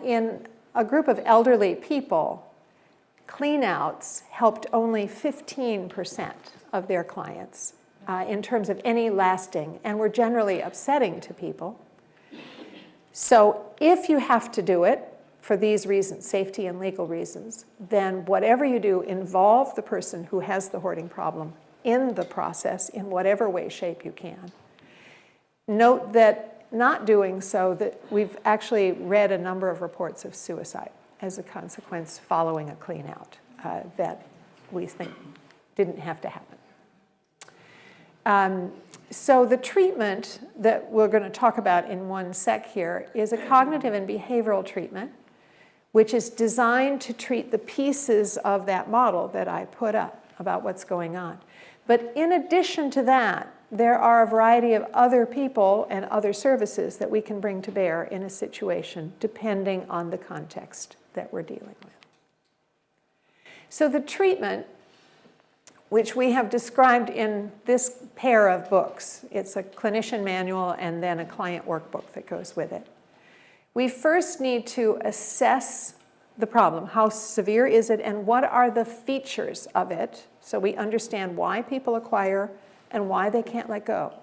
in a group of elderly people, clean-outs helped only 15% of their clients in terms of any lasting, and were generally upsetting to people. So if you have to do it for these reasons, safety and legal reasons, then whatever you do, involve the person who has the hoarding problem in the process in whatever way, shape you can. Note that not doing so, that we've actually read a number of reports of suicide as a consequence following a clean out that we think didn't have to happen. So the treatment that we're going to talk about in one sec here is a cognitive and behavioral treatment, which is designed to treat the pieces of that model that I put up about what's going on. But in addition to that, there are a variety of other people and other services that we can bring to bear in a situation, depending on the context that we're dealing with. So the treatment, which we have described in this pair of books, it's a clinician manual and then a client workbook that goes with it. We first need to assess the problem. How severe is it, and what are the features of it, so we understand why people acquire and why they can't let go.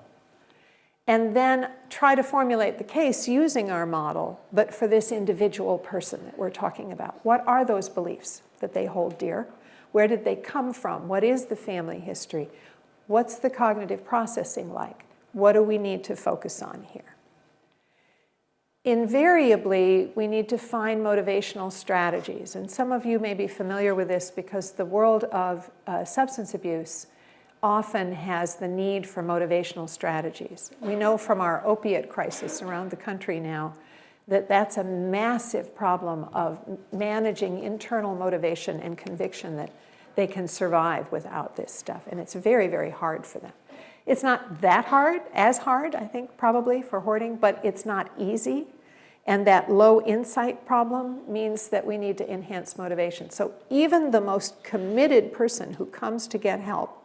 And then try to formulate the case using our model, but for this individual person that we're talking about. What are those beliefs that they hold dear? Where did they come from? What is the family history? What's the cognitive processing like? What do we need to focus on here? Invariably, we need to find motivational strategies. And some of you may be familiar with this because the world of substance abuse often has the need for motivational strategies. We know from our opiate crisis around the country now that that's a massive problem of managing internal motivation and conviction that they can survive without this stuff. And it's very, very hard for them. It's not that hard, as hard, I think, probably for hoarding, but it's not easy. And that low insight problem means that we need to enhance motivation. So even the most committed person who comes to get help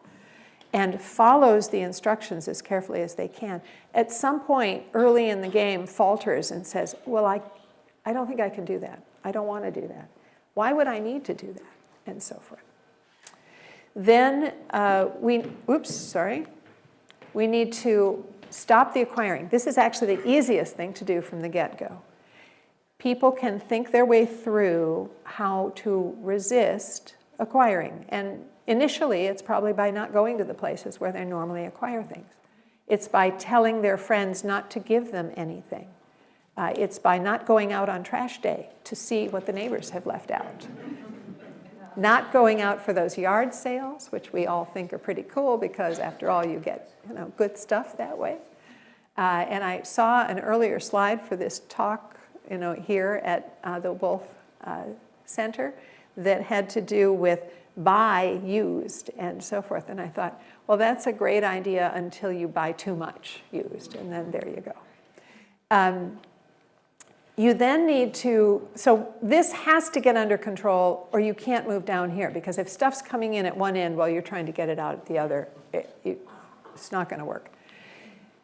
and follows the instructions as carefully as they can, at some point early in the game falters and says, well, I don't think I can do that. I don't want to do that. Why would I need to do that? And so forth. Then we need to stop the acquiring. This is actually the easiest thing to do from the get-go. People can think their way through how to resist acquiring. And initially, it's probably by not going to the places where they normally acquire things. It's by telling their friends not to give them anything. It's by not going out on trash day to see what the neighbors have left out. Not going out for those yard sales, which we all think are pretty cool because, after all, you get good stuff that way. And I saw an earlier slide for this talk here at the Wolf Center that had to do with buy used and so forth. And I thought, well, that's a great idea until you buy too much used, and then there you go. You then need to, so this has to get under control or you can't move down here, because if stuff's coming in at one end while you're trying to get it out at the other, it's not going to work.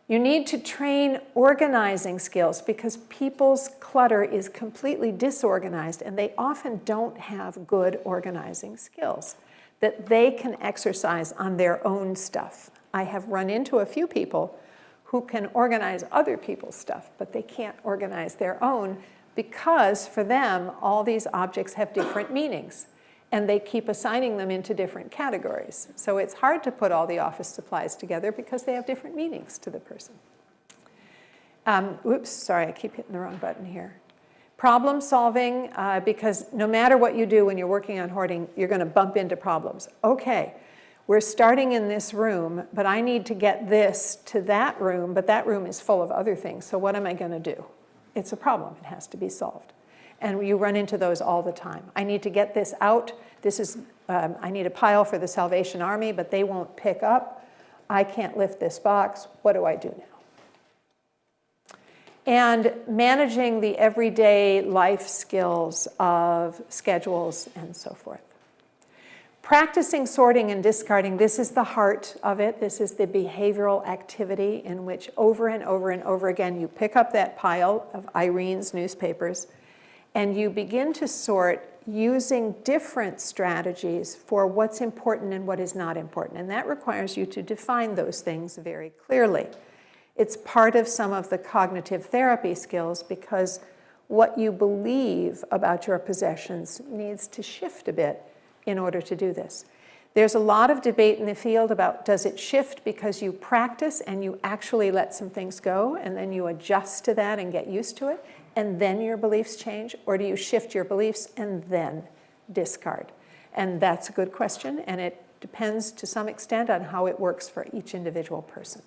You need to train organizing skills because people's clutter is completely disorganized and they often don't have good organizing skills that they can exercise on their own stuff. I have run into a few people who can organize other people's stuff, but they can't organize their own because for them, all these objects have different meanings and they keep assigning them into different categories. So it's hard to put all the office supplies together because they have different meanings to the person. Sorry, I keep hitting the wrong button here. Problem solving, because no matter what you do when you're working on hoarding, you're going to bump into problems. Okay, we're starting in this room, but I need to get this to that room, but that room is full of other things, so what am I going to do? It's a problem. It has to be solved. And you run into those all the time. I need to get this out. I need a pile for the Salvation Army, but they won't pick up. I can't lift this box. What do I do now? And managing the everyday life skills of schedules and so forth. Practicing sorting and discarding, this is the heart of it. This is the behavioral activity in which over and over and over again you pick up that pile of Irene's newspapers and you begin to sort using different strategies for what's important and what is not important. And that requires you to define those things very clearly. It's part of some of the cognitive therapy skills because what you believe about your possessions needs to shift a bit in order to do this. There's a lot of debate in the field about does it shift because you practice and you actually let some things go and then you adjust to that and get used to it and then your beliefs change, or do you shift your beliefs and then discard? And that's a good question, and it depends to some extent on how it works for each individual person.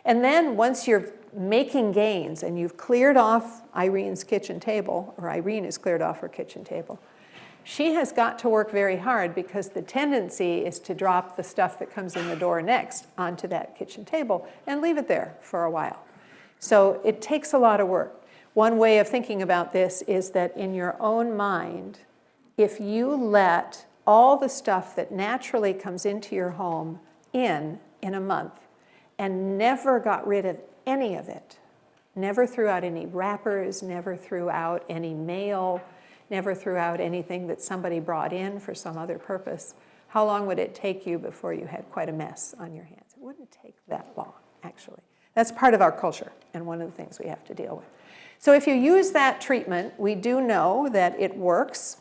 And then once you're making gains and you've cleared off Irene's kitchen table, or Irene has cleared off her kitchen table, she has got to work very hard because the tendency is to drop the stuff that comes in the door next onto that kitchen table and leave it there for a while. So it takes a lot of work. One way of thinking about this is that in your own mind, if you let all the stuff that naturally comes into your home in a month and never got rid of any of it, never threw out any wrappers, never threw out any mail, never threw out anything that somebody brought in for some other purpose, how long would it take you before you had quite a mess on your hands? It wouldn't take that long, actually. That's part of our culture and one of the things we have to deal with. So if you use that treatment, we do know that it works.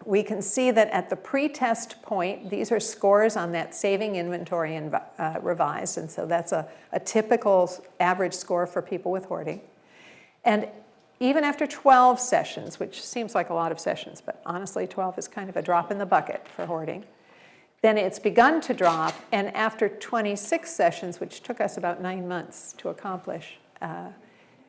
We can see that at the pre-test point, these are scores on that saving inventory and revised, and so that's a typical average score for people with hoarding. And even after 12 sessions, which seems like a lot of sessions, but honestly 12 is kind of a drop in the bucket for hoarding, then it's begun to drop, and after 26 sessions, which took us about 9 months to accomplish,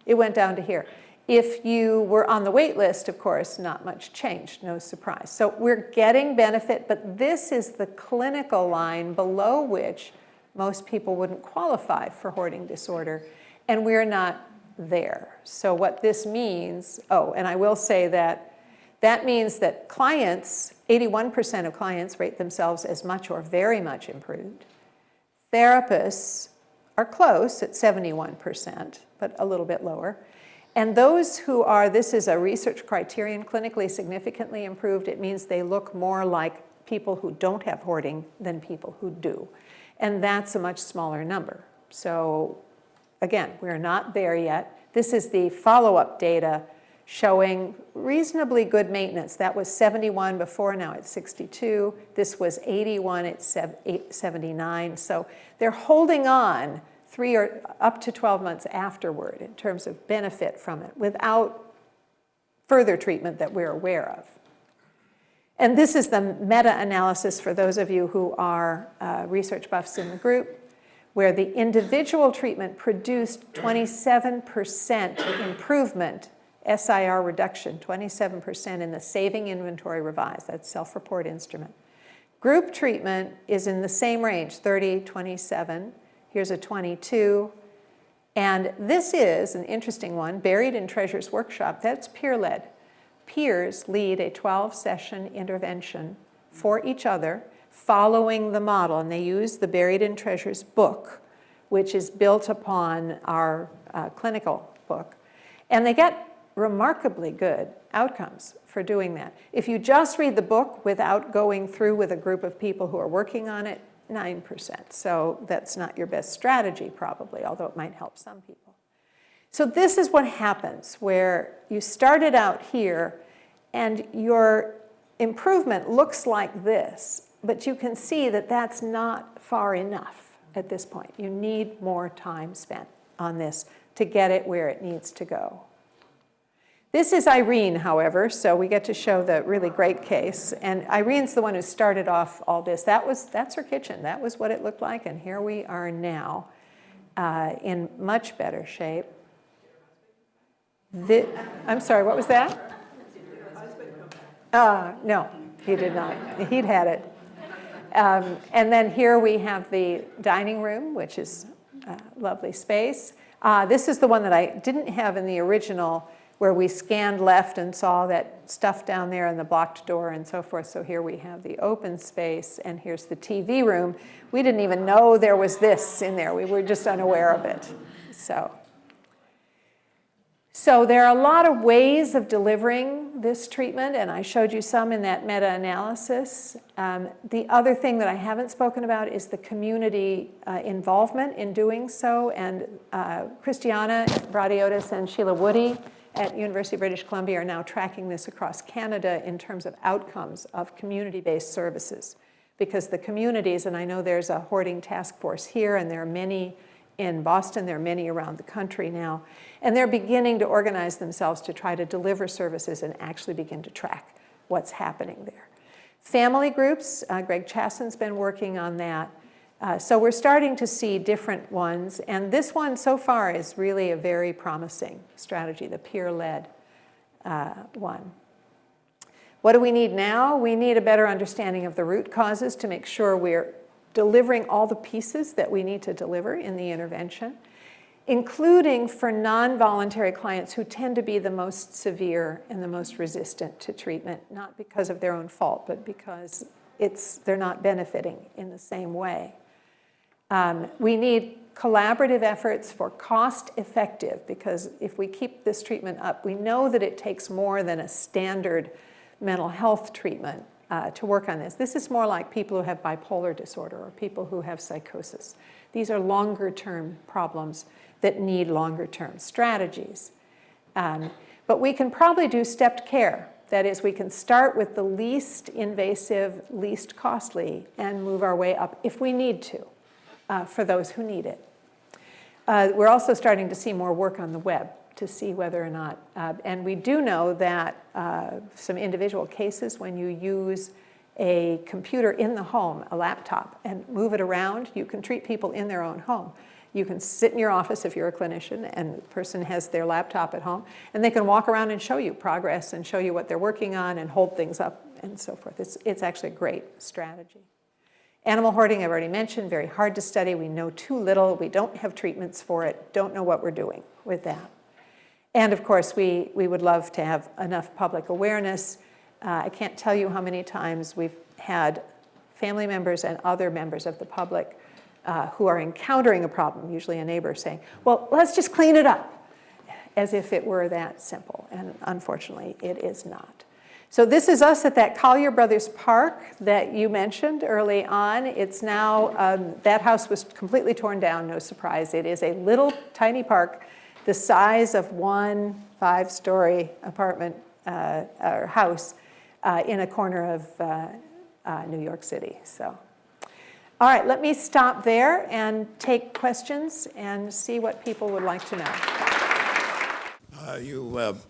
it went down to here. If you were on the wait list, of course, not much changed, no surprise. So we're getting benefit, but this is the clinical line below which most people wouldn't qualify for hoarding disorder, and we're not there. So what this means, and I will say that means that clients, 81% of clients rate themselves as much or very much improved. Therapists are close at 71%, but a little bit lower. And those who are, this is a research criterion, clinically significantly improved, it means they look more like people who don't have hoarding than people who do. And that's a much smaller number. So again, we're not there yet. This is the follow-up data showing reasonably good maintenance. That was 71 before, now it's 62. This was 81, it's 79. So they're holding on 3 or up to 12 months afterward in terms of benefit from it without further treatment that we're aware of. And this is the meta-analysis for those of you who are research buffs in the group, where the individual treatment produced 27% improvement, SIR reduction, 27% in the saving inventory revised, that's self-report instrument. Group treatment is in the same range, 30, 27. Here's a 22. And this is an interesting one, buried in Treasure's workshop. That's peer-led. Peers lead a 12-session intervention for each other, following the model. And they use the Buried in Treasure's book, which is built upon our clinical book. And they get remarkably good outcomes for doing that. If you just read the book without going through with a group of people who are working on it, 9%. So that's not your best strategy probably, although it might help some people. So this is what happens where you started out here and your improvement looks like this, but you can see that that's not far enough at this point. You need more time spent on this to get it where it needs to go. This is Irene, however, so we get to show the really great case. And Irene's the one who started off all this. That's her kitchen. That was what it looked like, and here we are now in much better shape. I'm sorry, what was that? No, he did not. He'd had it. And then here we have the dining room, which is a lovely space. This is the one that I didn't have in the original, where we scanned left and saw that stuff down there and the blocked door and so forth. So here we have the open space, and here's the TV room. We didn't even know there was this in there. We were just unaware of it. So there are a lot of ways of delivering this treatment, and I showed you some in that meta-analysis. The other thing that I haven't spoken about is the community involvement in doing so, and Christiana Bradiotis and Sheila Woody at University of British Columbia are now tracking this across Canada in terms of outcomes of community-based services. Because the communities, and I know there's a hoarding task force here, and there are many in Boston, there are many around the country now, and they're beginning to organize themselves to try to deliver services and actually begin to track what's happening there. Family groups, Greg Chasson's been working on that. So we're starting to see different ones, and this one so far is really a very promising strategy, the peer-led one. What do we need now? We need a better understanding of the root causes to make sure we're delivering all the pieces that we need to deliver in the intervention, including for non-voluntary clients who tend to be the most severe and the most resistant to treatment, not because of their own fault, but because they're not benefiting in the same way. We need collaborative efforts for cost-effective, because if we keep this treatment up, we know that it takes more than a standard mental health treatment to work on this. This is more like people who have bipolar disorder or people who have psychosis. These are longer-term problems that need longer-term strategies. But we can probably do stepped care. That is, we can start with the least invasive, least costly, and move our way up if we need to for those who need it. We're also starting to see more work on the web to see whether or not, and we do know that some individual cases, when you use a computer in the home, a laptop, and move it around, you can treat people in their own home. You can sit in your office if you're a clinician and the person has their laptop at home, and they can walk around and show you progress and show you what they're working on and hold things up and so forth. It's actually a great strategy. Animal hoarding, I've already mentioned, very hard to study. We know too little. We don't have treatments for it. Don't know what we're doing with that. And of course, we would love to have enough public awareness. I can't tell you how many times we've had family members and other members of the public who are encountering a problem, usually a neighbor, saying, well, let's just clean it up, as if it were that simple. And unfortunately, it is not. So this is us at that Collier Brothers Park that you mentioned early on. It's now, that house was completely torn down, no surprise. It is a little tiny park the size of one 5-story apartment or house in a corner of New York City. So, all right, let me stop there and take questions and see what people would like to know. You have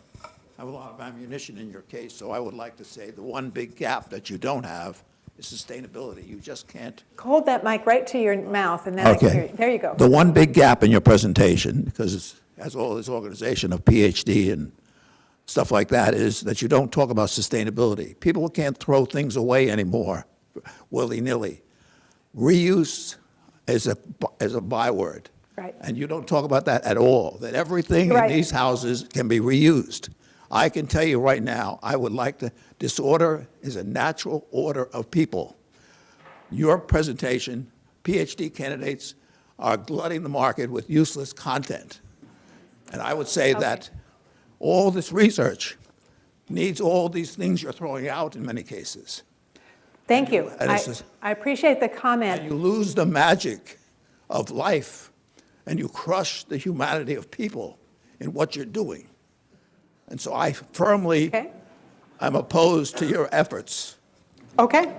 a lot of ammunition in your case, so I would like to say the one big gap that you don't have is sustainability. You just can't. Hold that mic right to your mouth, and then I can hear you. There you go. The one big gap in your presentation, because as all this organization of PhD and stuff like that, is that you don't talk about sustainability. People can't throw things away anymore willy-nilly. Reuse is a byword. Right. And you don't talk about that at all, that everything Right. in these houses can be reused. I can tell you right now, I would like to, disorder is a natural order of people. Your presentation, PhD candidates are glutting the market with useless content. And I would say that all this research needs all these things you're throwing out in many cases. Thank you. And I appreciate the comment. And you lose the magic of life, and you crush the humanity of people in what you're doing. And so I firmly am opposed to your efforts. Okay,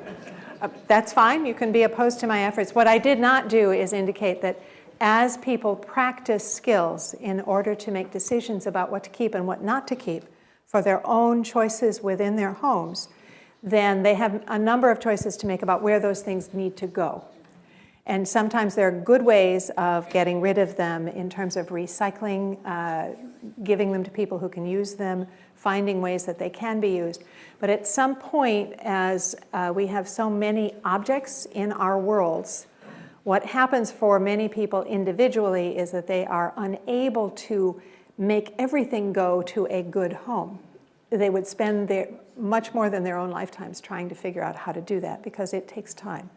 that's fine. You can be opposed to my efforts. What I did not do is indicate that as people practice skills in order to make decisions about what to keep and what not to keep for their own choices within their homes, then they have a number of choices to make about where those things need to go. And sometimes there are good ways of getting rid of them in terms of recycling, giving them to people who can use them, finding ways that they can be used. But at some point, as we have so many objects in our worlds, what happens for many people individually is that they are unable to make everything go to a good home. They would spend much more than their own lifetimes trying to figure out how to do that because it takes time.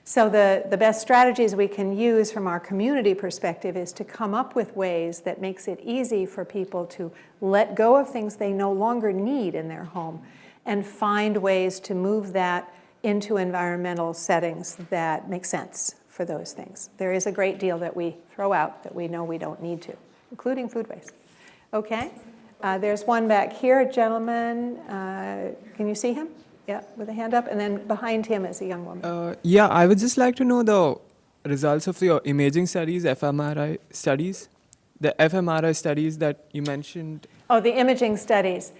So the best strategies we can use from our community perspective is to come up with ways that makes it easy for people to let go of things they no longer need in their home and find ways to move that into environmental settings that make sense for those things. There is a great deal that we throw out that we know we don't need to, including food waste. Okay, there's one back here, a gentleman. Can you see him? Yeah, with a hand up, and then behind him is a young woman. Yeah, I would just like to know the results of your imaging studies, fMRI studies, the fMRI studies that you mentioned. Oh, the imaging studies.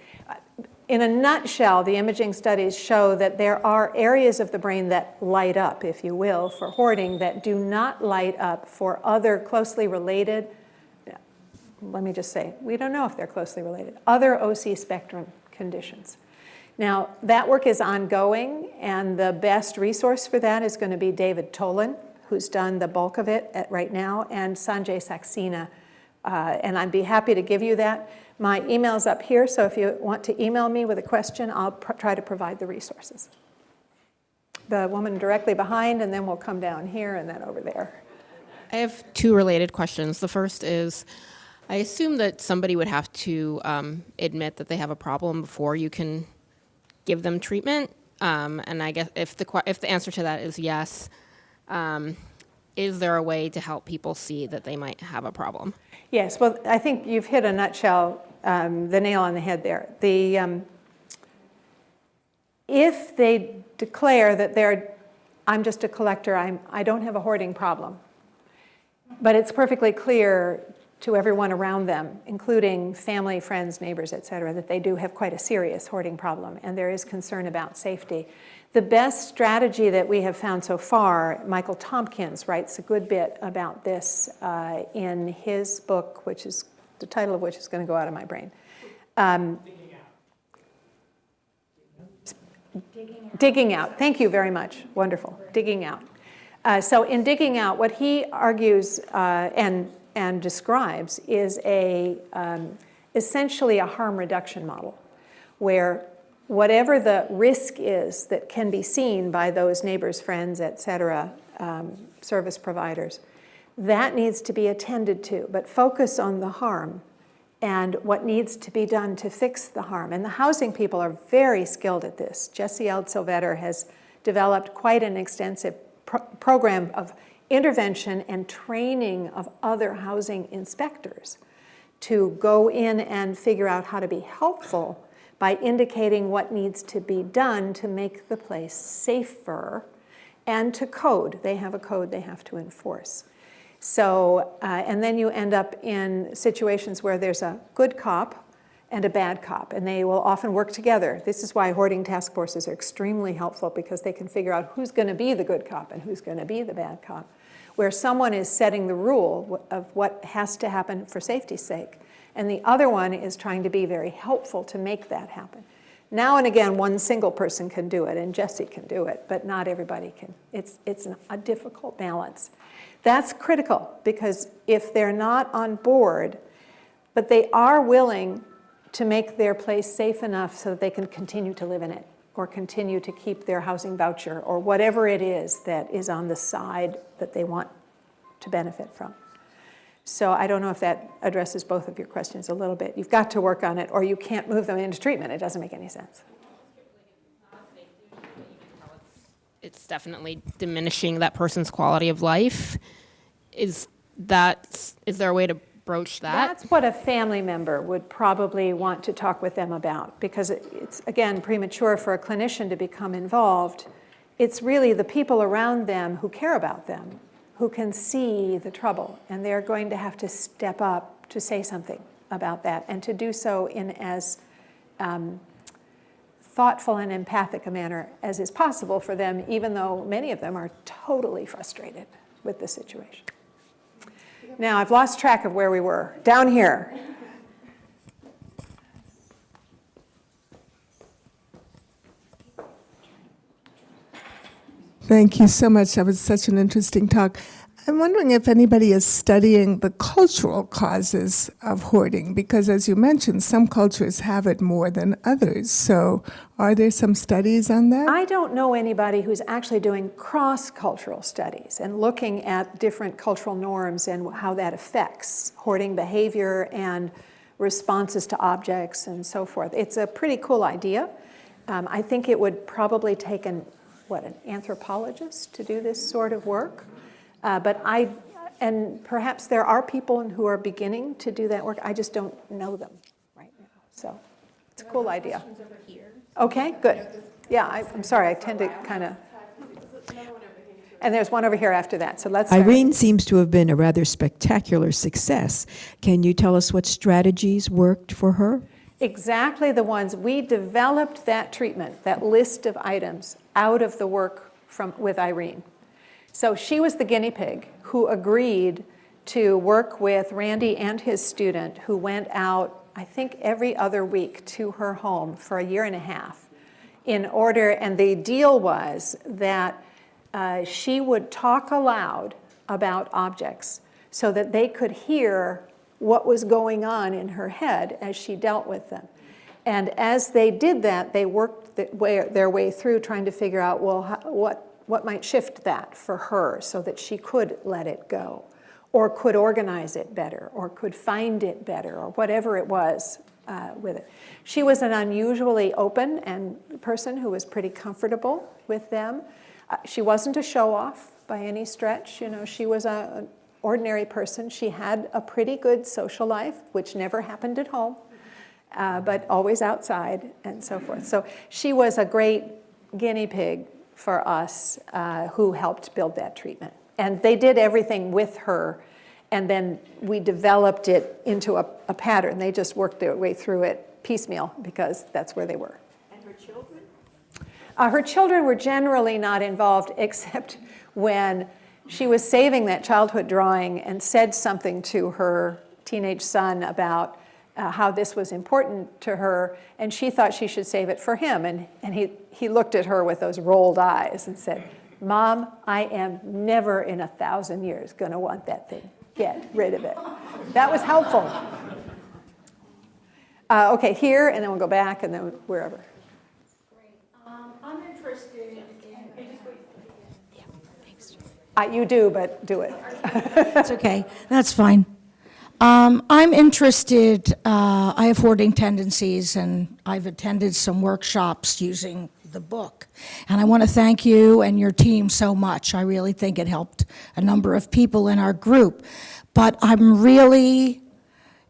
In a nutshell, the imaging studies show that there are areas of the brain that light up, if you will, for hoarding that do not light up for other closely related, let me just say, we don't know if they're closely related, other OC spectrum conditions. Now, that work is ongoing, and the best resource for that is going to be David Tolan, who's done the bulk of it right now, and Sanjay Saxena. And I'd be happy to give you that. My email's up here, so if you want to email me with a question, I'll try to provide the resources. The woman directly behind, and then we'll come down here and then over there. I have two related questions. The first is, I assume that somebody would have to admit that they have a problem before you can give them treatment, and I guess if the answer to that is yes, is there a way to help people see that they might have a problem? Yes, well, I think you've hit a nutshell, the nail on the head there. If they declare that I'm just a collector, I don't have a hoarding problem, but it's perfectly clear to everyone around them, including family, friends, neighbors, et cetera, that they do have quite a serious hoarding problem, and there is concern about safety. The best strategy that we have found so far, Michael Tompkins writes a good bit about this in his book, which is the title of which is going to go out of my brain. Digging Out. Thank you very much. Wonderful. Digging Out. So in Digging Out, what he argues and describes is essentially a harm reduction model, where whatever the risk is that can be seen by those neighbors, friends, et cetera, service providers, that needs to be attended to, but focus on the harm and what needs to be done to fix the harm. And the housing people are very skilled at this. Jesse Eldsilvetter has developed quite an extensive program of intervention and training of other housing inspectors to go in and figure out how to be helpful by indicating what needs to be done to make the place safer, and to code. They have a code they have to enforce. So, and then you end up in situations where there's a good cop and a bad cop, and they will often work together. This is why hoarding task forces are extremely helpful, because they can figure out who's going to be the good cop and who's going to be the bad cop, where someone is setting the rule of what has to happen for safety's sake, and the other one is trying to be very helpful to make that happen. Now and again, one single person can do it, and Jesse can do it, but not everybody can. It's a difficult balance. That's critical, because if they're not on board, but they are willing to make their place safe enough so that they can continue to live in it, or continue to keep their housing voucher, or whatever it is that is on the side that they want to benefit from. So I don't know if that addresses both of your questions a little bit. You've got to work on it, or you can't move them into treatment. It doesn't make any sense. It's definitely diminishing that person's quality of life. Is there a way to broach that? That's what a family member would probably want to talk with them about, because it's, again, premature for a clinician to become involved. It's really the people around them who care about them, who can see the trouble, and they're going to have to step up to say something about that, and to do so in as thoughtful and empathic a manner as is possible for them, even though many of them are totally frustrated with the situation. Now, I've lost track of where we were. Down here. Thank you so much. That was such an interesting talk. I'm wondering if anybody is studying the cultural causes of hoarding, because as you mentioned, some cultures have it more than others. So are there some studies on that? I don't know anybody who's actually doing cross-cultural studies and looking at different cultural norms and how that affects hoarding behavior and responses to objects and so forth. It's a pretty cool idea. I think it would probably take an anthropologist to do this sort of work. And perhaps there are people who are beginning to do that work. I just don't know them right now. So it's a cool idea. Okay, good. Yeah, I'm sorry, I tend to kind of. And there's one over here after that, so let's start. Irene seems to have been a rather spectacular success. Can you tell us what strategies worked for her? Exactly the ones. We developed that treatment, that list of items, out of the work with Irene. So she was the guinea pig who agreed to work with Randy and his student, who went out, I think, every other week to her home for a year and a half and the deal was that she would talk aloud about objects so that they could hear what was going on in her head as she dealt with them. And as they did that, they worked their way through trying to figure out, well, what might shift that for her so that she could let it go, or could organize it better, or could find it better, or whatever it was with it. She was an unusually open person who was pretty comfortable with them. She wasn't a show-off by any stretch. You know, she was an ordinary person. She had a pretty good social life, which never happened at home, but always outside and so forth. So she was a great guinea pig for us who helped build that treatment. And they did everything with her, and then we developed it into a pattern. They just worked their way through it piecemeal because that's where they were. And her children? Her children were generally not involved, except when she was saving that childhood drawing and said something to her teenage son about how this was important to her, and she thought she should save it for him. And he looked at her with those rolled eyes and said, "Mom, I am never in 1,000 years going to want that thing. Get rid of it." That was helpful. Okay, here, and then we'll go back, and then wherever. I'm interested in. You do, but do it. That's okay. That's fine. I'm interested. I have hoarding tendencies, and I've attended some workshops using the book. And I want to thank you and your team so much. I really think it helped a number of people in our group. But I'm really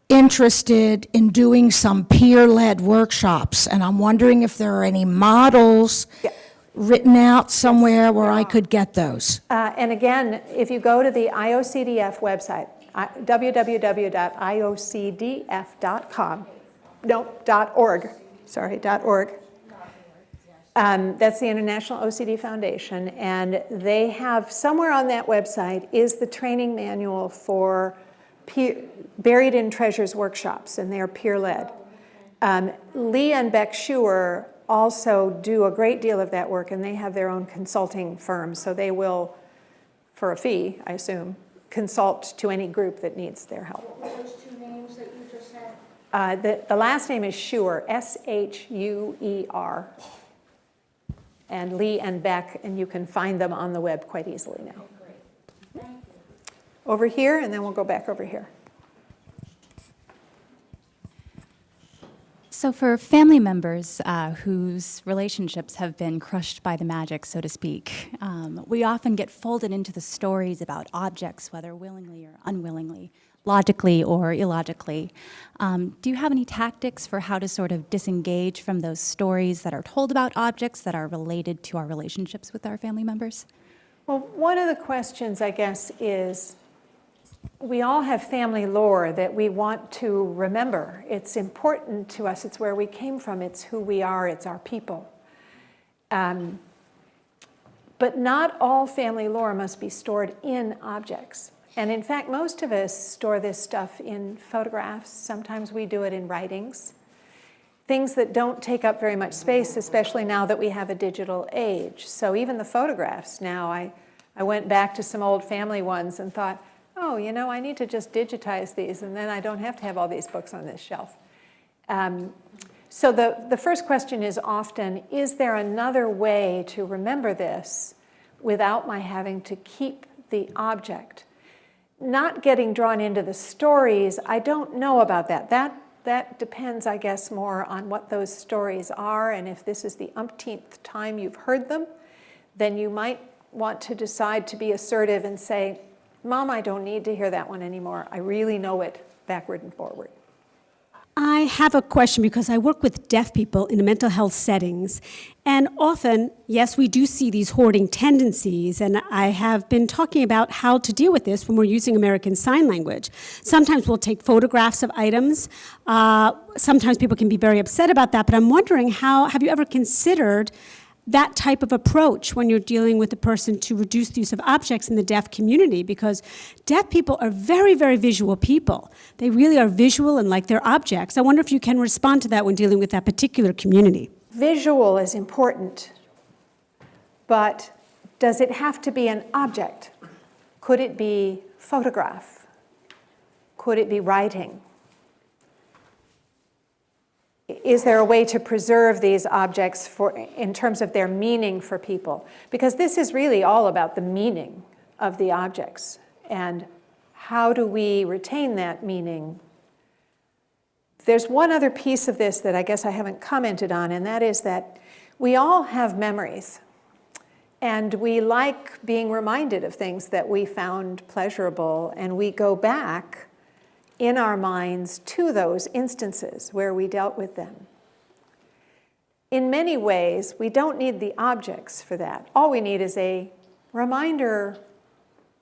interested in doing some peer-led workshops, and I'm wondering if there are any models written out somewhere where I could get those. And again, if you go to the IOCDF website, www.iocdf.com, .org, sorry, .org. That's the International OCD Foundation, and they have, somewhere on that website is the training manual for Buried in Treasures workshops, and they are peer-led. Lee and Beck Schuer also do a great deal of that work, and they have their own consulting firm, so they will, for a fee, I assume, consult to any group that needs their help. What were those two names that you just said? The last name is Schuer, S-H-U-E-R, and Lee and Beck, and you can find them on the web quite easily now. Great. Thank you. Over here, and then we'll go back over here. So for family members whose relationships have been crushed by the magic, so to speak, we often get folded into the stories about objects, whether willingly or unwillingly, logically or illogically. Do you have any tactics for how to sort of disengage from those stories that are told about objects that are related to our relationships with our family members? Well, one of the questions, I guess, is we all have family lore that we want to remember. It's important to us. It's where we came from. It's who we are. It's our people. But not all family lore must be stored in objects. And in fact, most of us store this stuff in photographs. Sometimes we do it in writings. Things that don't take up very much space, especially now that we have a digital age. So even the photographs now, I went back to some old family ones and thought, oh, you know, I need to just digitize these, and then I don't have to have all these books on this shelf. So the first question is often, is there another way to remember this without my having to keep the object? Not getting drawn into the stories, I don't know about that. That depends, I guess, more on what those stories are, and if this is the umpteenth time you've heard them, then you might want to decide to be assertive and say, Mom, I don't need to hear that one anymore. I really know it backward and forward. I have a question because I work with deaf people in mental health settings. And often, yes, we do see these hoarding tendencies. And I have been talking about how to deal with this when we're using American Sign Language. Sometimes we'll take photographs of items. Sometimes people can be very upset about that. But I'm wondering, have you ever considered that type of approach when you're dealing with a person to reduce the use of objects in the deaf community? Because deaf people are very, very visual people. They really are visual and like their objects. I wonder if you can respond to that when dealing with that particular community. Visual is important, but does it have to be an object? Could it be photograph? Could it be writing? Is there a way to preserve these objects in terms of their meaning for people? Because this is really all about the meaning of the objects. And how do we retain that meaning? There's one other piece of this that I guess I haven't commented on, and that is that we all have memories. And we like being reminded of things that we found pleasurable, and we go back in our minds to those instances where we dealt with them. In many ways, we don't need the objects for that. All we need is a reminder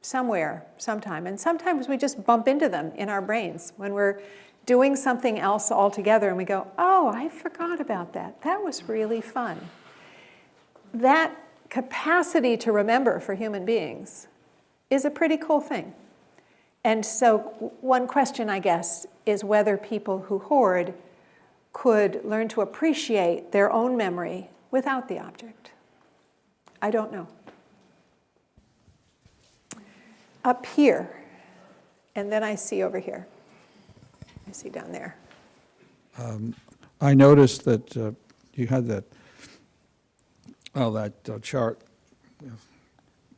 somewhere, sometime. And sometimes we just bump into them in our brains when we're doing something else altogether and we go, oh, I forgot about that. That was really fun. That capacity to remember for human beings is a pretty cool thing. And so one question, I guess, is whether people who hoard could learn to appreciate their own memory without the object. I don't know. Up here, and then I see over here. I see down there. I noticed that you had that chart,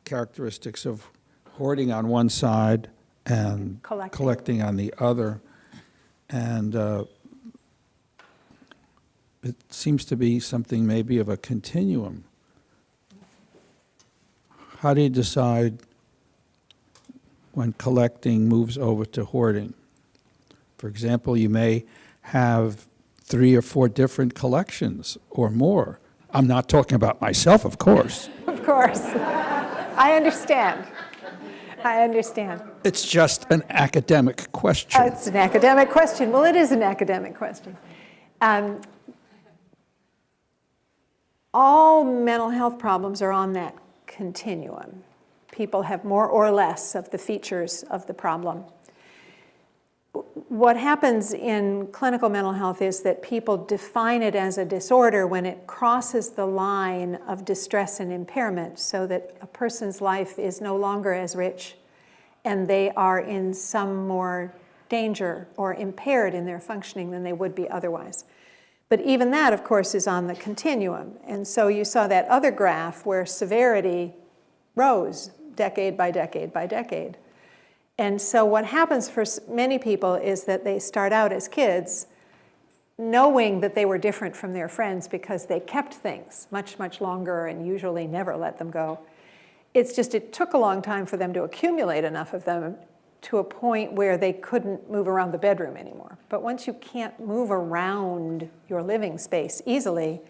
characteristics of hoarding on one side and collecting on the other. And it seems to be something maybe of a continuum. How do you decide when collecting moves over to hoarding? For example, you may have 3 or 4 different collections or more. I'm not talking about myself, of course. Of course. I understand. I understand. It's just an academic question. It's an academic question. Well, it is an academic question. All mental health problems are on that continuum. People have more or less of the features of the problem. What happens in clinical mental health is that people define it as a disorder when it crosses the line of distress and impairment, so that a person's life is no longer as rich and they are in some more danger or impaired in their functioning than they would be otherwise. But even that, of course, is on the continuum. And so you saw that other graph where severity rose decade by decade by decade. And so what happens for many people is that they start out as kids knowing that they were different from their friends because they kept things much, much longer and usually never let them go. It's just it took a long time for them to accumulate enough of them to a point where they couldn't move around the bedroom anymore. But once you can't move around your living space easily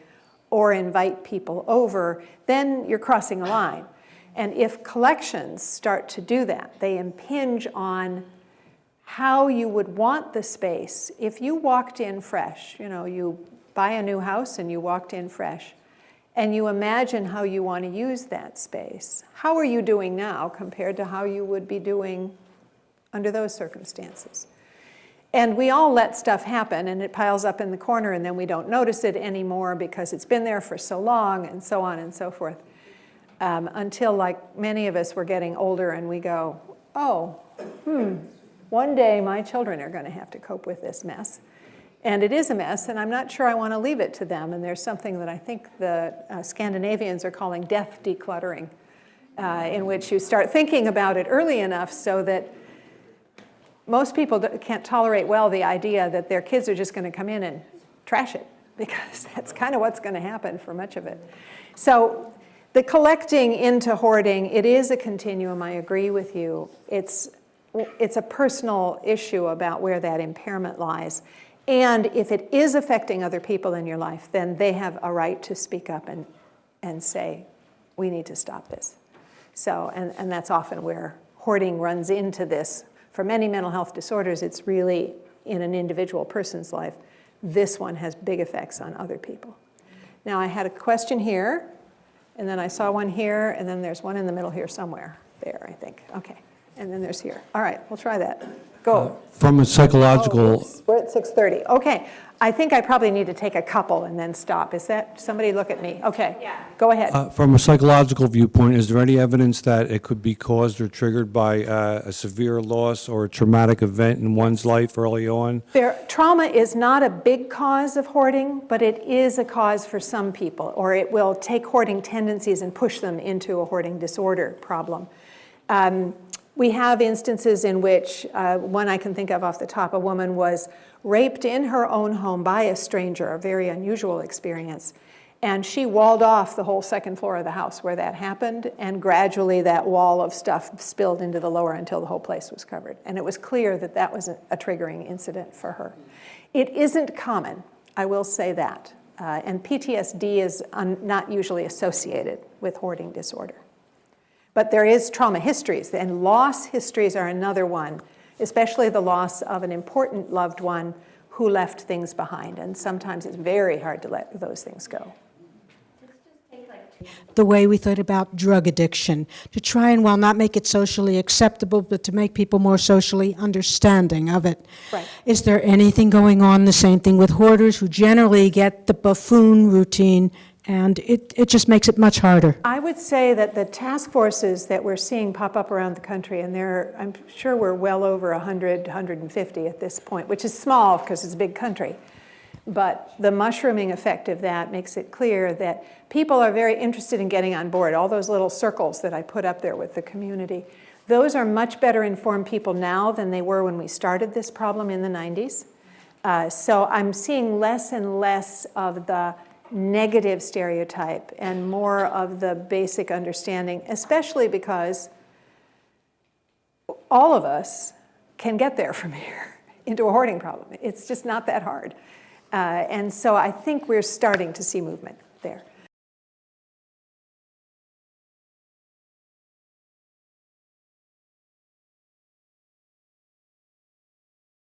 or invite people over, then you're crossing a line. And if collections start to do that, they impinge on how you would want the space. If you walked in fresh, you buy a new house and you walked in fresh, and you imagine how you want to use that space, how are you doing now compared to how you would be doing under those circumstances? And we all let stuff happen, and it piles up in the corner, and then we don't notice it anymore because it's been there for so long, and so on and so forth. Until, like many of us, we're getting older and we go, oh, one day my children are going to have to cope with this mess. And it is a mess, and I'm not sure I want to leave it to them. And there's something that I think the Scandinavians are calling death decluttering, in which you start thinking about it early enough so that most people can't tolerate well the idea that their kids are just going to come in and trash it, because that's kind of what's going to happen for much of it. So the collecting into hoarding, it is a continuum, I agree with you. It's a personal issue about where that impairment lies. And if it is affecting other people in your life, then they have a right to speak up and say, we need to stop this. So, and that's often where hoarding runs into this. For many mental health disorders, it's really in an individual person's life. This one has big effects on other people. Now, I had a question here, and then I saw one here, and then there's one in the middle here somewhere. There, I think. Okay. And then there's here. All right, we'll try that. Go. From a psychological... We're at 6:30. Okay. I think I probably need to take a couple and then stop. Is that, somebody look at me? Okay. Yeah. Go ahead. From a psychological viewpoint, is there any evidence that it could be caused or triggered by a severe loss or a traumatic event in one's life early on? Trauma is not a big cause of hoarding, but it is a cause for some people, or it will take hoarding tendencies and push them into a hoarding disorder problem. We have instances in which, one I can think of off the top, a woman was raped in her own home by a stranger, a very unusual experience. And she walled off the whole second floor of the house where that happened, and gradually that wall of stuff spilled into the lower until the whole place was covered. And it was clear that that was a triggering incident for her. It isn't common, I will say that. And PTSD is not usually associated with hoarding disorder. But there is trauma histories, and loss histories are another one, especially the loss of an important loved one who left things behind. And sometimes it's very hard to let those things go. The way we thought about drug addiction, to try and, while not make it socially acceptable, but to make people more socially understanding of it. Right. Is there anything going on, the same thing with hoarders who generally get the buffoon routine, and it just makes it much harder? I would say that the task forces that we're seeing pop up around the country, and I'm sure we're well over 100, 150 at this point, which is small because it's a big country. But the mushrooming effect of that makes it clear that people are very interested in getting on board. All those little circles that I put up there with the community, those are much better informed people now than they were when we started this problem in the 90s. So I'm seeing less and less of the negative stereotype and more of the basic understanding, especially because all of us can get there from here into a hoarding problem. It's just not that hard. And so I think we're starting to see movement there.